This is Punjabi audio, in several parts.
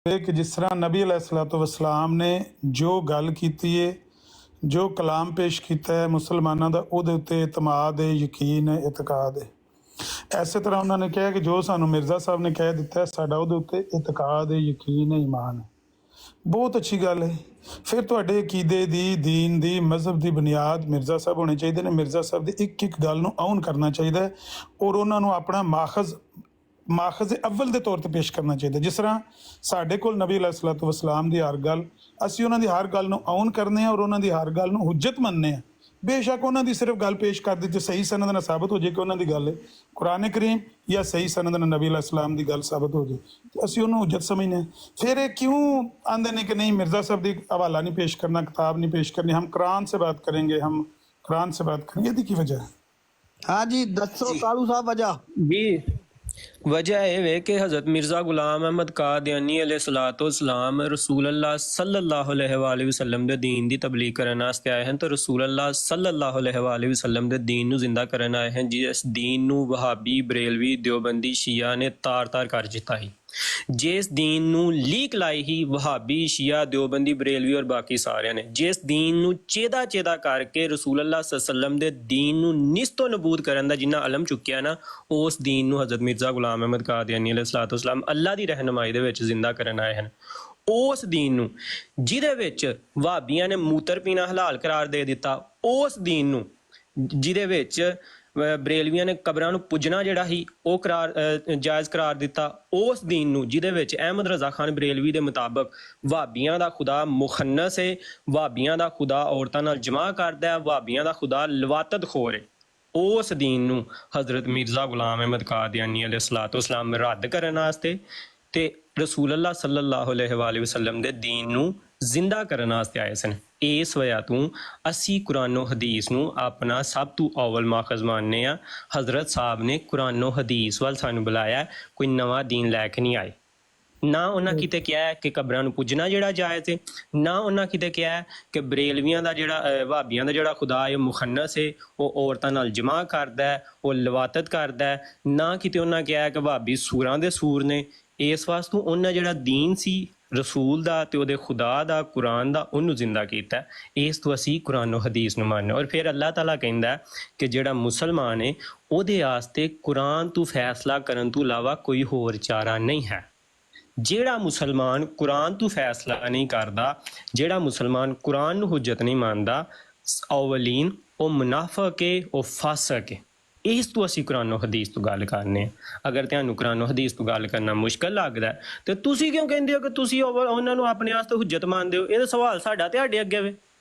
कि जिस तरह नबी अलैहिस्सलाम ने जो गल कीती है, जो कलाम पेश किया है मुसलमानों का, ਉਹਦੇ ਉੱਤੇ ਇਤਮਾਦ ਹੈ, ਯਕੀਨ ਹੈ, ਇਤਕਾਦ ਹੈ। ਇਸੇ ਤਰ੍ਹਾਂ ਉਹਨਾਂ ਨੇ ਕਿਹਾ ਕਿ ਜੋ ਸਾਨੂੰ ਮਿਰਜ਼ਾ ਸਾਹਿਬ ਨੇ ਕਹਿ ਦਿੱਤਾ ਸਾਡਾ ਉਹਦੇ ਉੱਤੇ ਇਤਕਾਦ ਹੈ, ਯਕੀਨ ਹੈ, ਈਮਾਨ ਹੈ। ਬਹੁਤ ਅੱਛੀ ਗੱਲ ਹੈ। ਫਿਰ ਤੁਹਾਡੇ ਅਕੀਦੇ ਦੀ, ਦੀਨ ਦੀ, ਮਜ਼ਹਬ ਦੀ ਬੁਨਿਆਦ ਮਿਰਜ਼ਾ ਸਾਹਿਬ ਹੋਣੇ ਚਾਹੀਦੇ ਨੇ। ਮਿਰਜ਼ਾ ਸਾਹਿਬ ਦੀ ਇੱਕ ਇੱਕ ਗੱਲ ਨੂੰ ਆਉਣ ਕਰਨਾ ਚਾਹੀਦਾ ਹੈ ਔਰ ਉਹਨਾਂ ਨੂੰ ਆਪਣਾ ਮਾਖਜ਼ ਅਵਲ ਦੇ ਤੌਰ ਤੇ ਪੇਸ਼ ਕਰਨਾ ਚਾਹੀਦਾ। ਜਿਸ ਤਰ੍ਹਾਂ ਸਾਡੇ ਕੋਲ ਨਬੀ अलैहिस्सलाम ਦੀ ਹਰ ਗੱਲ, ਅਸੀਂ ਉਹਨਾਂ ਦੀ ਹਰ ਗੱਲ ਨੂੰ ਆਉਣ ਕਰਨੇ ਆ ਔਰ ਉਹਨਾਂ ਦੀ ਹਰ ਗੱਲ ਨੂੰ ਹੁਜਤ ਮੰਨਨੇ ਆ। ਬੇਸ਼ੱਕ ਉਹਨਾਂ ਦੀ ਸਿਰਫ ਗੱਲ ਪੇਸ਼ ਕਰ ਦਿੱਤੀ ਸਹੀ ਸਨਦ ਨਾਲ ਸਾਬਤ ਹੋ ਜਾਏ ਕਿ ਉਹਨਾਂ ਦੀ ਗੱਲ ਹੈ ਕੁਰਾਨ ਕਰੀਮ, ਜਾਂ ਸਹੀ ਸਨਦ ਨਾਲ ਨਬੀ अलैहिस्सलाम ਦੀ ਗੱਲ ਸਾਬਤ ਹੋ ਜਾਏ ਤੇ ਅਸੀਂ ਉਹਨੂੰ ਹੁਜਤ ਸਮਝਨੇ ਆ। ਫਿਰ ਇਹ ਕਿਉਂ ਆਂਦੇ ਨੇ ਕਿ ਨਹੀਂ ਮਿਰਜ਼ਾ ਸਾਹਿਬ ਦੀ ਹਵਾਲਾ ਨਹੀਂ ਪੇਸ਼ ਕਰਨਾ, किताब नहीं पेश करनी, हम कुरान से बात करेंगे, हम कुरान से बात करेंगे। ਇਹਦੀ ਕੀ ਵਜ੍ਹਾ ਹੈ? हाँ जी दसो कालू साहब वजह जी वजह ਇਹ ਵੇ ਕਿ ਹਜ਼ਰਤ ਮਿਰਜ਼ਾ ਗੁਲਾਮ ਅਹਿਮਦ ਕਾਦੀਆਨੀ ਅਲੈਹਿਸਸਲਾਮ ਰਸੂਲ ਅੱਲਾਹ ਸੱਲੱਲਾਹੁ ਅਲੈਹਿ ਵਸੱਲਮ ਦੇ ਦੀਨ ਦੀ ਤਬਲੀਗ ਕਰਨ ਵਾਸਤੇ ਆਏ ਹਨ ਤੇ ਰਸੂਲ ਅੱਲਾਹ ਸੱਲੱਲਾਹੁ ਅਲੈਹਿ ਵਸੱਲਮ ਦੇ ਦੀਨ ਨੂੰ ਜ਼ਿੰਦਾ ਕਰਨ ਆਏ ਹਨ, ਜਿਸ ਦੀਨ ਨੂੰ ਵਹਾਬੀ, ਬਰੇਲਵੀ, ਦਿਓਬੰਦੀ, ਸ਼ੀਆ ਨੇ ਤਾਰ-ਤਾਰ ਕਰ ਦਿੱਤਾ ਹੀ। ਜਿਸ ਦੀਨ ਨੂੰ ਲੀਕ ਲਾਈ ਹੀ ਵਹਾਬੀ, ਸ਼ੀਆ, ਦਿਓਬੰਦੀ, ਬਰੇਲਵੀ ਔਰ ਬਾਕੀ ਸਾਰਿਆਂ ਨੇ, ਜਿਸ ਦੀਨ ਨੂੰ ਚੇਦਾ ਕਰਕੇ ਰਸੂਲ ਅੱਲਾਹ ਸੱਲਮ ਦੇ ਦੀਨ ਨੂੰ ਨਿਸਤੋ ਨਬੂਦ ਕਰਨ ਦਾ ਜਿੰਨਾ ਅਲਮ ਚੁੱਕਿਆ ਨਾ, ਉਸ ਦੀਨ ਨੂੰ ਹਜ਼ਰਤ ਮਿਰਜ਼ਾ ਗੁਲਾਮ ਅਹਿਮਦ ਕਾਦੀਆਨੀ ਅਲੈਹਿਸਸਲਾਮ ਅੱਲਾਹ ਦੀ ਰਹਿਨੁਮਾਈ ਦੇ ਵਿੱਚ ਜ਼ਿੰਦਾ ਕਰਨ ਆਏ ਹਨ। ਉਸ ਦੀਨ ਨੂੰ ਜਿਹਦੇ ਵਿੱਚ ਵਹਾਬੀਆਂ ਨੇ ਮੂਤਰ ਪੀਣਾ ਹਲਾਲ ਕਰਾਰ ਦੇ ਦਿੱਤਾ, ਉਸ ਦੀਨ ਨੂੰ ਜਿਹਦੇ ਵਿੱਚ ਬਰੇਲਵੀਆਂ ਨੇ ਕਬਰਾਂ ਨੂੰ ਪੁੱਜਣਾ ਜਿਹੜਾ ਸੀ ਉਹ ਜਾਇਜ਼ ਕਰਾਰ ਦਿੱਤਾ, ਉਸ ਦੀਨ ਨੂੰ ਜਿਹਦੇ ਵਿੱਚ ਅਹਿਮਦ ਰਜ਼ਾ ਖਾਨ ਬਰੇਲਵੀ ਦੇ ਮੁਤਾਬਕ ਵਹਾਬੀਆਂ ਦਾ ਖੁਦਾ ਮੁਖੰਨਸ ਹੈ, ਵਹਾਬੀਆਂ ਦਾ ਖੁਦਾ ਔਰਤਾਂ ਨਾਲ ਜਮਾ ਕਰਦਾ ਹੈ, ਵਹਾਬੀਆਂ ਦਾ ਖੁਦਾ ਲਵਾਤਤ ਖੋਰ ਹੈ, ਉਸ ਦੀਨ ਨੂੰ ਹਜ਼ਰਤ ਮਿਰਜ਼ਾ ਗੁਲਾਮ ਅਹਿਮਦ ਕਾਦੀਆਨੀ ਅਲੈਹਿਸਸਲਾਮ ਰੱਦ ਕਰਨ ਵਾਸਤੇ ਤੇ ਰਸੂਲ ਅੱਲਾਹ ਸੱਲੱਲਾਹੁ ਅਲੈਹਿ ਵਸੱਲਮ ਦੇ ਦੀਨ ਨੂੰ ਜ਼ਿੰਦਾ ਕਰਨ ਵਾਸਤੇ ਆਏ ਸਨ। ਇਸ ਵਜ੍ਹਾ ਤੋਂ ਅਸੀਂ ਕੁਰਾਨੋ ਹਦੀਸ ਨੂੰ ਆਪਣਾ ਸਭ ਤੋਂ ਅਵਲ ਮਾਖਜ਼ ਮੰਨਦੇ ਹਾਂ। ਹਜ਼ਰਤ ਸਾਹਿਬ ਨੇ ਕੁਰਾਨੋ ਹਦੀਸ ਵੱਲ ਸਾਨੂੰ ਬੁਲਾਇਆ, ਕੋਈ ਨਵਾਂ ਦੀਨ ਲੈ ਕੇ ਨਹੀਂ ਆਏ। ਨਾ ਉਹਨਾਂ ਕਿਤੇ ਕਿਹਾ ਹੈ ਕਿ ਕਬਰਾਂ ਨੂੰ ਪੁੱਜਣਾ ਜਿਹੜਾ ਜਾਇਜ਼ ਹੈ, ਨਾ ਉਹਨਾਂ ਕਿਤੇ ਕਿਹਾ ਹੈ ਕਿ ਬਰੇਲਵੀਆਂ ਦਾ ਜਿਹੜਾ ਵਹਾਬੀਆਂ ਦਾ ਜਿਹੜਾ ਖੁਦਾ ਹੈ ਮੁਖੰਨਸ ਹੈ, ਉਹ ਔਰਤਾਂ ਨਾਲ ਜਮਾ ਕਰਦਾ ਹੈ, ਉਹ ਲਵਾਤਤ ਕਰਦਾ ਹੈ, ਨਾ ਕਿਤੇ ਉਹਨਾਂ ਕਿਹਾ ਹੈ ਕਿ ਵਹਾਬੀ ਸੂਰਾਂ ਦੇ ਸੂਰ ਨੇ। ਇਸ ਵਾਸਤੇ ਉਹਨਾਂ ਜਿਹੜਾ ਦੀਨ ਸੀ ਰਸੂਲ ਦਾ ਤੇ ਉਹਦੇ ਖੁਦਾ ਦਾ, ਕੁਰਾਨ ਦਾ, ਉਹਨੂੰ ਜ਼ਿੰਦਾ ਕੀਤਾ। ਇਸ ਤੋਂ ਅਸੀਂ ਕੁਰਾਨੋ ਹਦੀਸ ਨੂੰ ਮੰਨਦੇ। ਔਰ ਫਿਰ ਅੱਲਾਹ ਤਾਲਾ ਕਹਿੰਦਾ ਕਿ ਜਿਹੜਾ ਮੁਸਲਮਾਨ ਹੈ ਉਹਦੇ ਵਾਸਤੇ ਕੁਰਾਨ ਤੋਂ ਫੈਸਲਾ ਕਰਨ ਤੋਂ ਇਲਾਵਾ ਕੋਈ ਹੋਰ ਚਾਰਾ ਨਹੀਂ ਹੈ। ਜਿਹੜਾ ਮੁਸਲਮਾਨ ਕੁਰਾਨ ਤੋਂ ਫੈਸਲਾ ਨਹੀਂ ਕਰਦਾ, ਜਿਹੜਾ ਮੁਸਲਮਾਨ ਕੁਰਾਨ ਨੂੰ ਹੁਜਤ ਨਹੀਂ ਮੰਨਦਾ, ਅਵਲੀਨ ਉਹ ਮੁਨਾਫਿਕ ਹੈ, ਉਹ ਫਾਸਿਕ ਹੈ। ਇਸ ਤੋਂ ਅਸੀਂ ਕੁਰਾਨੋ ਹਦੀਸ ਤੋਂ ਗੱਲ ਕਰਨੇ ਆ। ਅਗਰ ਤੁਹਾਨੂੰ ਕੁਰਾਨੋ ਹਦੀਸ ਤੋਂ ਗੱਲ ਕਰਨਾ ਮੁਸ਼ਕਲ ਲੱਗਦਾ ਤੇ ਤੁਸੀਂ ਕਿਉਂ ਕਹਿੰਦੇ ਹੋ ਕਿ ਤੁਸੀਂ ਉਹਨਾਂ ਨੂੰ ਆਪਣੇ ਵਾਸਤੇ ਹੁਜਤ ਮੰਨਦੇ ਹੋ? ਇਹਦਾ ਸਵਾਲ ਸਾਡਾ ਤੁਹਾਡੇ ਅੱਗੇ ਵੇ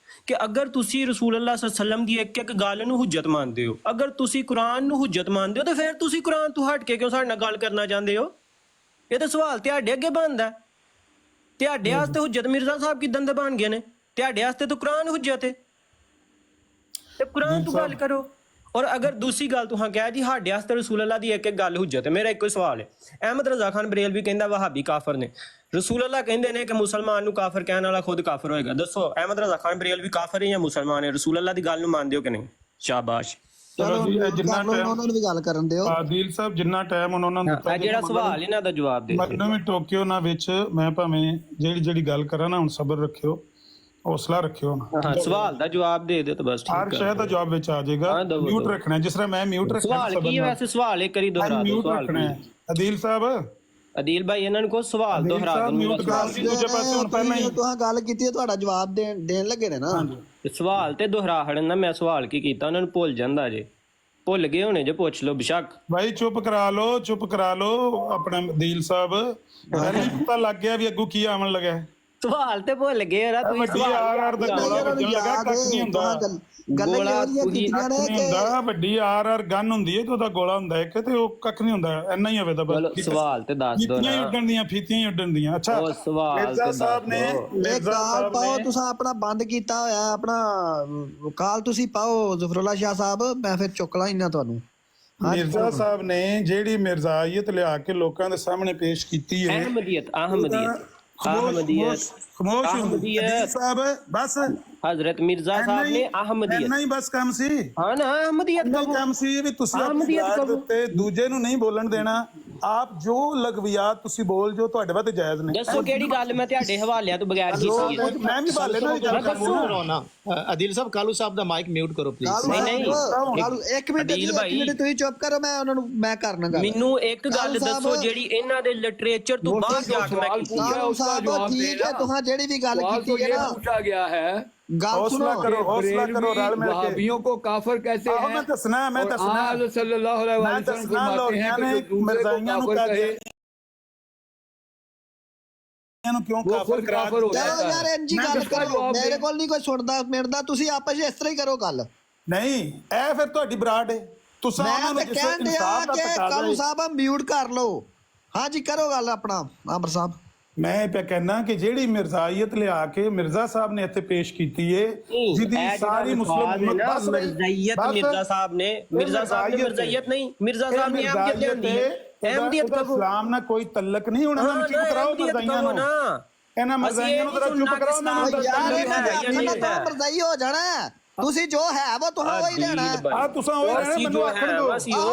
ਕਿ ਅਗਰ ਤੁਸੀਂ ਰਸੂਲ ਅੱਲਾਹ ਸੱਲਮ ਦੀ ਇੱਕ ਇੱਕ ਗੱਲ ਨੂੰ ਹੁਜਤ ਮੰਨਦੇ ਹੋ, ਅਗਰ ਤੁਸੀਂ ਕੁਰਾਨ ਨੂੰ ਹੁਜਤ ਮੰਨਦੇ ਹੋ, ਤਾਂ ਫਿਰ ਤੁਸੀਂ ਕੁਰਾਨ ਤੋਂ ਹਟ ਕੇ ਕਿਉਂ ਸਾਡੇ ਨਾਲ ਗੱਲ ਕਰਨਾ ਚਾਹੁੰਦੇ ਹੋ? ਇਹ ਤਾਂ ਸਵਾਲ ਤੁਹਾਡੇ ਅੱਗੇ ਬਣਦਾ। ਤੁਹਾਡੇ ਵਾਸਤੇ ਹੁਜਤ ਮਿਰਜ਼ਾ ਸਾਹਿਬ ਕਿਦਾਂ ਦੇ ਬਣ ਗਏ ਨੇ? ਤੁਹਾਡੇ ਵਾਸਤੇ ਤਾਂ ਕੁਰਾਨ ਹੁਜਤ ਹੈ ਤੇ ਕੁਰਾਨ ਤੋਂ ਗੱਲ ਕਰੋ। ਔਰ ਅਗਰ ਦੂਸਰੀ ਗੱਲ ਤੁਹਾਂ ਕਿਹਾ ਜੀ ਸਾਡੇ ਵਾਸਤੇ ਰਸੂਲ ਅੱਲਾਹ ਦੀ ਇੱਕ ਇੱਕ ਗੱਲ ਹੁਜਤ ਹੈ, ਮੇਰਾ ਇੱਕੋ ਸਵਾਲ ਹੈ। ਅਹਿਮਦ ਰਜ਼ਾ ਖਾਨ ਬਰੇਲਵੀ ਕਹਿੰਦਾ ਵਹਾਬੀ ਕਾਫਰ ਨੇ, ਰਸੂਲ ਅੱਲਾਹ ਕਹਿੰਦੇ ਨੇ ਕਿ ਮੁਸਲਮਾਨ ਨੂੰ ਕਾਫਰ ਕਹਿਣ ਵਾਲਾ ਖੁਦ ਕਾਫਰ ਹੋਏਗਾ। ਦੱਸੋ ਅਹਿਮਦ ਰਜ਼ਾ ਖਾਨ ਬਰੇਲਵੀ ਕਾਫਰ ਹੈ ਜਾਂ ਮੁਸਲਮਾਨ ਹੈ? ਰਸੂਲ ਅੱਲਾਹ ਦੀ ਗੱਲ ਨੂੰ ਮੰਨਦੇ ਹੋ ਕਿ ਨਹੀਂ? ਸ਼ਾਬਾਸ਼। ਚਲੋ ਜੀ, ਜਿੰਨਾ ਟਾਈਮ ਉਹਨਾਂ ਨੂੰ ਵੀ ਗੱਲ ਕਰਨ ਦਿਓ। ਆਦਿਲ ਸਾਹਿਬ ਜਿੰਨਾ ਟਾਈਮ ਉਹਨਾਂ ਨੂੰ ਦਿੱਤਾ, ਜਿਹੜਾ ਸਵਾਲ ਇਹਨਾਂ ਦਾ ਜਵਾਬ ਦੇ ਮੈਨੂੰ ਵੀ ਟੋਕਿਓ ਨਾ ਵਿੱਚ। ਮੈਂ ਭਾਵੇਂ ਜਿਹੜੀ ਗੱਲ ਕਰਾਂ ਨਾ, ਹੁਣ ਸਬਰ ਰੱਖਿਓ, ਹੌਸਲਾ ਰੱਖਿਓ ਨਾ। ਹਾਂ, ਸਵਾਲ ਦਾ ਜਵਾਬ ਦੇ ਦਿਓ ਤਾਂ ਬਸ ਠੀਕ ਹੈ। ਹਰ ਸ਼ਾਇਦ ਦਾ ਜਵਾਬ ਵਿੱਚ ਆ ਜਾਏਗਾ। ਮਿਊਟ ਰੱਖਣਾ ਜਿਸ ਤਰ੍ਹਾਂ ਮੈਂ ਮਿਊਟ ਰੱਖਣਾ। ਸਵਾਲ ਕੀ ਹੈ ਵੈਸੇ? ਸਵਾਲ ਇੱਕ ਵਾਰੀ ਦੁਹਰਾ ਦਿਓ। ਸਵਾਲ ਰੱਖਣਾ ਹੈ ਅਦੀਲ ਸਾਹਿਬ, ਅਦੀਲ ਭਾਈ ਇਹਨਾਂ ਨੂੰ ਕੋਈ ਸਵਾਲ ਦੁਹਰਾ ਦਿਓ। ਮਿਊਟ ਕਰ ਸੀ ਦੂਜੇ ਪਾਸੇ। ਹੁਣ ਪਹਿਲਾਂ ਹੀ ਤੁਸੀਂ ਗੱਲ ਕੀਤੀ ਹੈ, ਤੁਹਾਡਾ ਜਵਾਬ ਦੇਣ ਲੱਗੇ ਨੇ ਨਾ। ਸਵਾਲ ਤੇ ਦੁਹਰਾ ਹੜਨ ਨਾ, ਮੈਂ ਸਵਾਲ ਕੀ ਕੀਤਾ ਉਹਨਾਂ ਨੂੰ ਭੁੱਲ ਜਾਂਦਾ ਜੇ, ਭੁੱਲ ਗਏ ਹੋਣੇ ਜੇ, ਪੁੱਛ ਲਓ ਬੇਸ਼ੱਕ। ਭਾਈ ਚੁੱਪ ਕਰਾ ਲਓ ਆਪਣਾ ਅਦੀਲ ਸਾਹਿਬ। ਪਹਿਲਾਂ ਪਤਾ ਲੱਗ ਗਿਆ ਵੀ ਅੱਗੂ ਕੀ ਆਉਣ ਲੱਗਾ। ਸਵਾਲ ਤੇ ਭੁੱਲ ਗਏ ਨਾ ਤੁਸੀਂ। ਵੱਡੀ ਆਰ ਦਾ ਗੋਲਾ ਵੱਜਣ ਲੱਗਾ, ਕੱਖ ਨਹੀਂ ਹੁੰਦਾ। ਗੱਲਾਂ ਕੀਤੀਆਂ ਨੇ ਕਿ ਵੱਡੀ ਆਰ ਗਨ ਹੁੰਦੀ ਹੈ ਤੇ ਉਹਦਾ ਗੋਲਾ ਹੁੰਦਾ ਇੱਕ, ਤੇ ਉਹ ਕੱਖ ਨਹੀਂ ਹੁੰਦਾ। ਇੰਨਾ ਹੀ ਹੋਵੇ ਤਾਂ ਬਸ। ਸਵਾਲ ਤੇ ਦੱਸ ਦੋ ਨਾ। ਫੀਤੀਆਂ ਹੀ ਉੱਡਣ ਦੀਆਂ। ਅੱਛਾ, ਉਹ ਸਵਾਲ ਮਿਰਜ਼ਾ ਸਾਹਿਬ ਨੇ ਕਾਲ ਪਾਓ, ਤੁਸੀਂ ਆਪਣਾ ਬੰਦ ਕੀਤਾ ਹੋਇਆ, ਆਪਣਾ ਕਾਲ ਤੁਸੀਂ ਪਾਓ ਜ਼ਫਰੁੱਲਾ ਸ਼ਾਹ ਸਾਹਿਬ, ਮੈਂ ਫਿਰ ਚੁੱਕ ਲਾਂ ਇਹਨਾਂ ਤੁਹਾਨੂੰ। ਮਿਰਜ਼ਾ ਸਾਹਿਬ ਨੇ ਜਿਹੜੀ ਮਿਰਜ਼ਾਈਅਤ ਲਿਆ ਕੇ ਲੋਕਾਂ ਦੇ ਸਾਹਮਣੇ ਪੇਸ਼ ਕੀਤੀ ਹੈ, ਬਸ ਹਜ਼ਰਤ ਮਿਰਜ਼ਾ ਸਾਹਿਬ ਨੇ ਅਹਿਮਦੀਅਤ ਨਹੀਂ ਬਸ ਕੰਮ ਸੀ। ਹਾਂ ਨਾ, ਅਹਿਮਦੀਅਤ ਕੰਮ ਸੀ ਵੀ ਤੁਸੀਂ ਦੂਜੇ ਨੂੰ ਨਹੀਂ ਬੋਲਣ ਦੇਣਾ। ਆਪ ਜੋ ਲਗਵਿਆਤ ਤੁਸੀਂ ਬੋਲ ਜੋ ਤੁਹਾਡੇ ਵਾਸਤੇ ਜਾਇਜ਼ ਨੇ। ਦੱਸੋ ਕਿਹੜੀ ਗੱਲ ਮੈਂ ਤੁਹਾਡੇ ਹਵਾਲਿਆਂ ਤੋਂ ਬਗੈਰ ਕੀਤੀ ਹੈ? ਮੈਂ ਵੀ ਭਾਲੇ ਨਾਲ ਗੱਲ ਕਰੂੰਗਾ। ਨਾ ਆਦਿਲ ਸਾਹਿਬ, ਕਾਲੂ ਸਾਹਿਬ ਦਾ ਮਾਈਕ ਮਿਊਟ ਕਰੋ ਪਲੀਜ਼। ਨਹੀਂ ਇੱਕ ਮਿੰਟ ਤੁਸੀਂ ਚੁੱਪ ਕਰੋ, ਮੈਂ ਉਹਨਾਂ ਨੂੰ ਮੈਂ ਕਰਨਾ ਗੱਲ। ਮੈਨੂੰ ਇੱਕ ਗੱਲ ਦੱਸੋ ਜਿਹੜੀ ਇਹਨਾਂ ਦੇ ਲਿਟਰੇਚਰ ਤੋਂ ਬਾਹਰ ਜਾ ਕੇ ਮੈਂ ਕੀਤੀ ਹੈ। ਕਾਲੂ ਸਾਹਿਬ ਠੀਕ ਹੈ, ਤੁਸੀਂ ਜਿਹੜੀ ਵੀ ਗੱਲ ਕੀਤੀ ਹੈ ਨਾ पूछा गया है, हौसला करो रल मिल के। वहाबियों को काफिर कहते हैं। मैं दसना सल्लल्लाहु अलैहि वसल्लम फरमाते हैं कि जो दूसरे को काफिर कहे क्यों वो खुद काफिर हो जाता ਚਲੋ है। ਯਾਰ ਇੰਜੀ ਗੱਲ ਕਰੋ, ਮੇਰੇ ਕੋਲ ਨਹੀਂ ਕੋਈ ਸੁਣਦਾ ਮਿਲਦਾ, ਤੁਸੀਂ ਆਪਸ ਵਿੱਚ ਇਸ ਤਰ੍ਹਾਂ ਹੀ ਕਰੋ ਗੱਲ। ਨਹੀਂ ਇਹ ਫਿਰ ਤੁਹਾਡੀ ਬਰਾੜ ਹੈ। ਤੁਸੀਂ ਉਹਨਾਂ ਮੈਂ ਨੂੰ ਤਾਂ ਕਿਸੇ ਕਹਿਣ ਡਿਆ ਇਨਸਾਫ ਦਾ ਕਿ ਤਕਾਜ਼ਾ ਕਾਲੂ ਹੈ। ਸਾਹਿਬ ਮਿਊਟ ਕਰ ਲਓ। ਹਾਂਜੀ ਕਰੋ ਗੱਲ ਆਪਣਾ ਆਮਰ ਸਾਹਿਬ। ਮੈਂ ਇਹ ਪਿਆ ਕਹਿਣਾ ਕਿ ਜਿਹੜੀ ਮਿਰਜ਼ਾਈਅਤ ਲਿਆ ਕੇ ਮਿਰਜ਼ਾ ਸਾਹਿਬ ਨੇ ਇੱਥੇ ਪੇਸ਼ ਕੀਤੀ ਹੈ, ਜਿਹਦੀ ਸਾਰੀ ਮੁਸਲਿਮ ਉਮਤ ਬਸ ਮਿਰਜ਼ਾਈਅਤ ਮਿਰਜ਼ਾ ਸਾਹਿਬ ਨੇ ਮਿਰਜ਼ਾਈਅਤ ਨਹੀਂ, ਮਿਰਜ਼ਾ ਸਾਹਿਬ ਨੇ ਅਹਿਮਦੀਅਤ ਹੁੰਦੀ ਹੈ। ਅਹਿਮਦੀਅਤ ਕਬੂਲ ਇਸਲਾਮ ਨਾਲ ਕੋਈ ਤਲਕ ਨਹੀਂ ਹੋਣਾ। ਉਹਨਾਂ ਨੂੰ ਚੁੱਪ ਕਰਾਓ ਮਿਰਜ਼ਾਈਆਂ ਨੂੰ, ਇਹਨਾਂ ਮਿਰਜ਼ਾਈਆਂ ਨੂੰ ਜ਼ਰਾ ਚੁੱਪ ਕਰਾਓ। ਉਹਨਾਂ ਨੂੰ ਯਾਰ ਇਹਨਾਂ ਦਾ ਮਰਜ਼ਾਈ ਹੋ ਜਾਣਾ, ਤੁਸੀਂ ਜੋ ਹੈ ਉਹ ਤੁਹਾਨੂੰ ਉਹੀ ਲੈਣਾ ਹੈ। ਆ ਤੁਸੀਂ ਉਹ ਰਹਿਣਾ ਮੈਨੂੰ ਆਖਣ ਦਿਓ।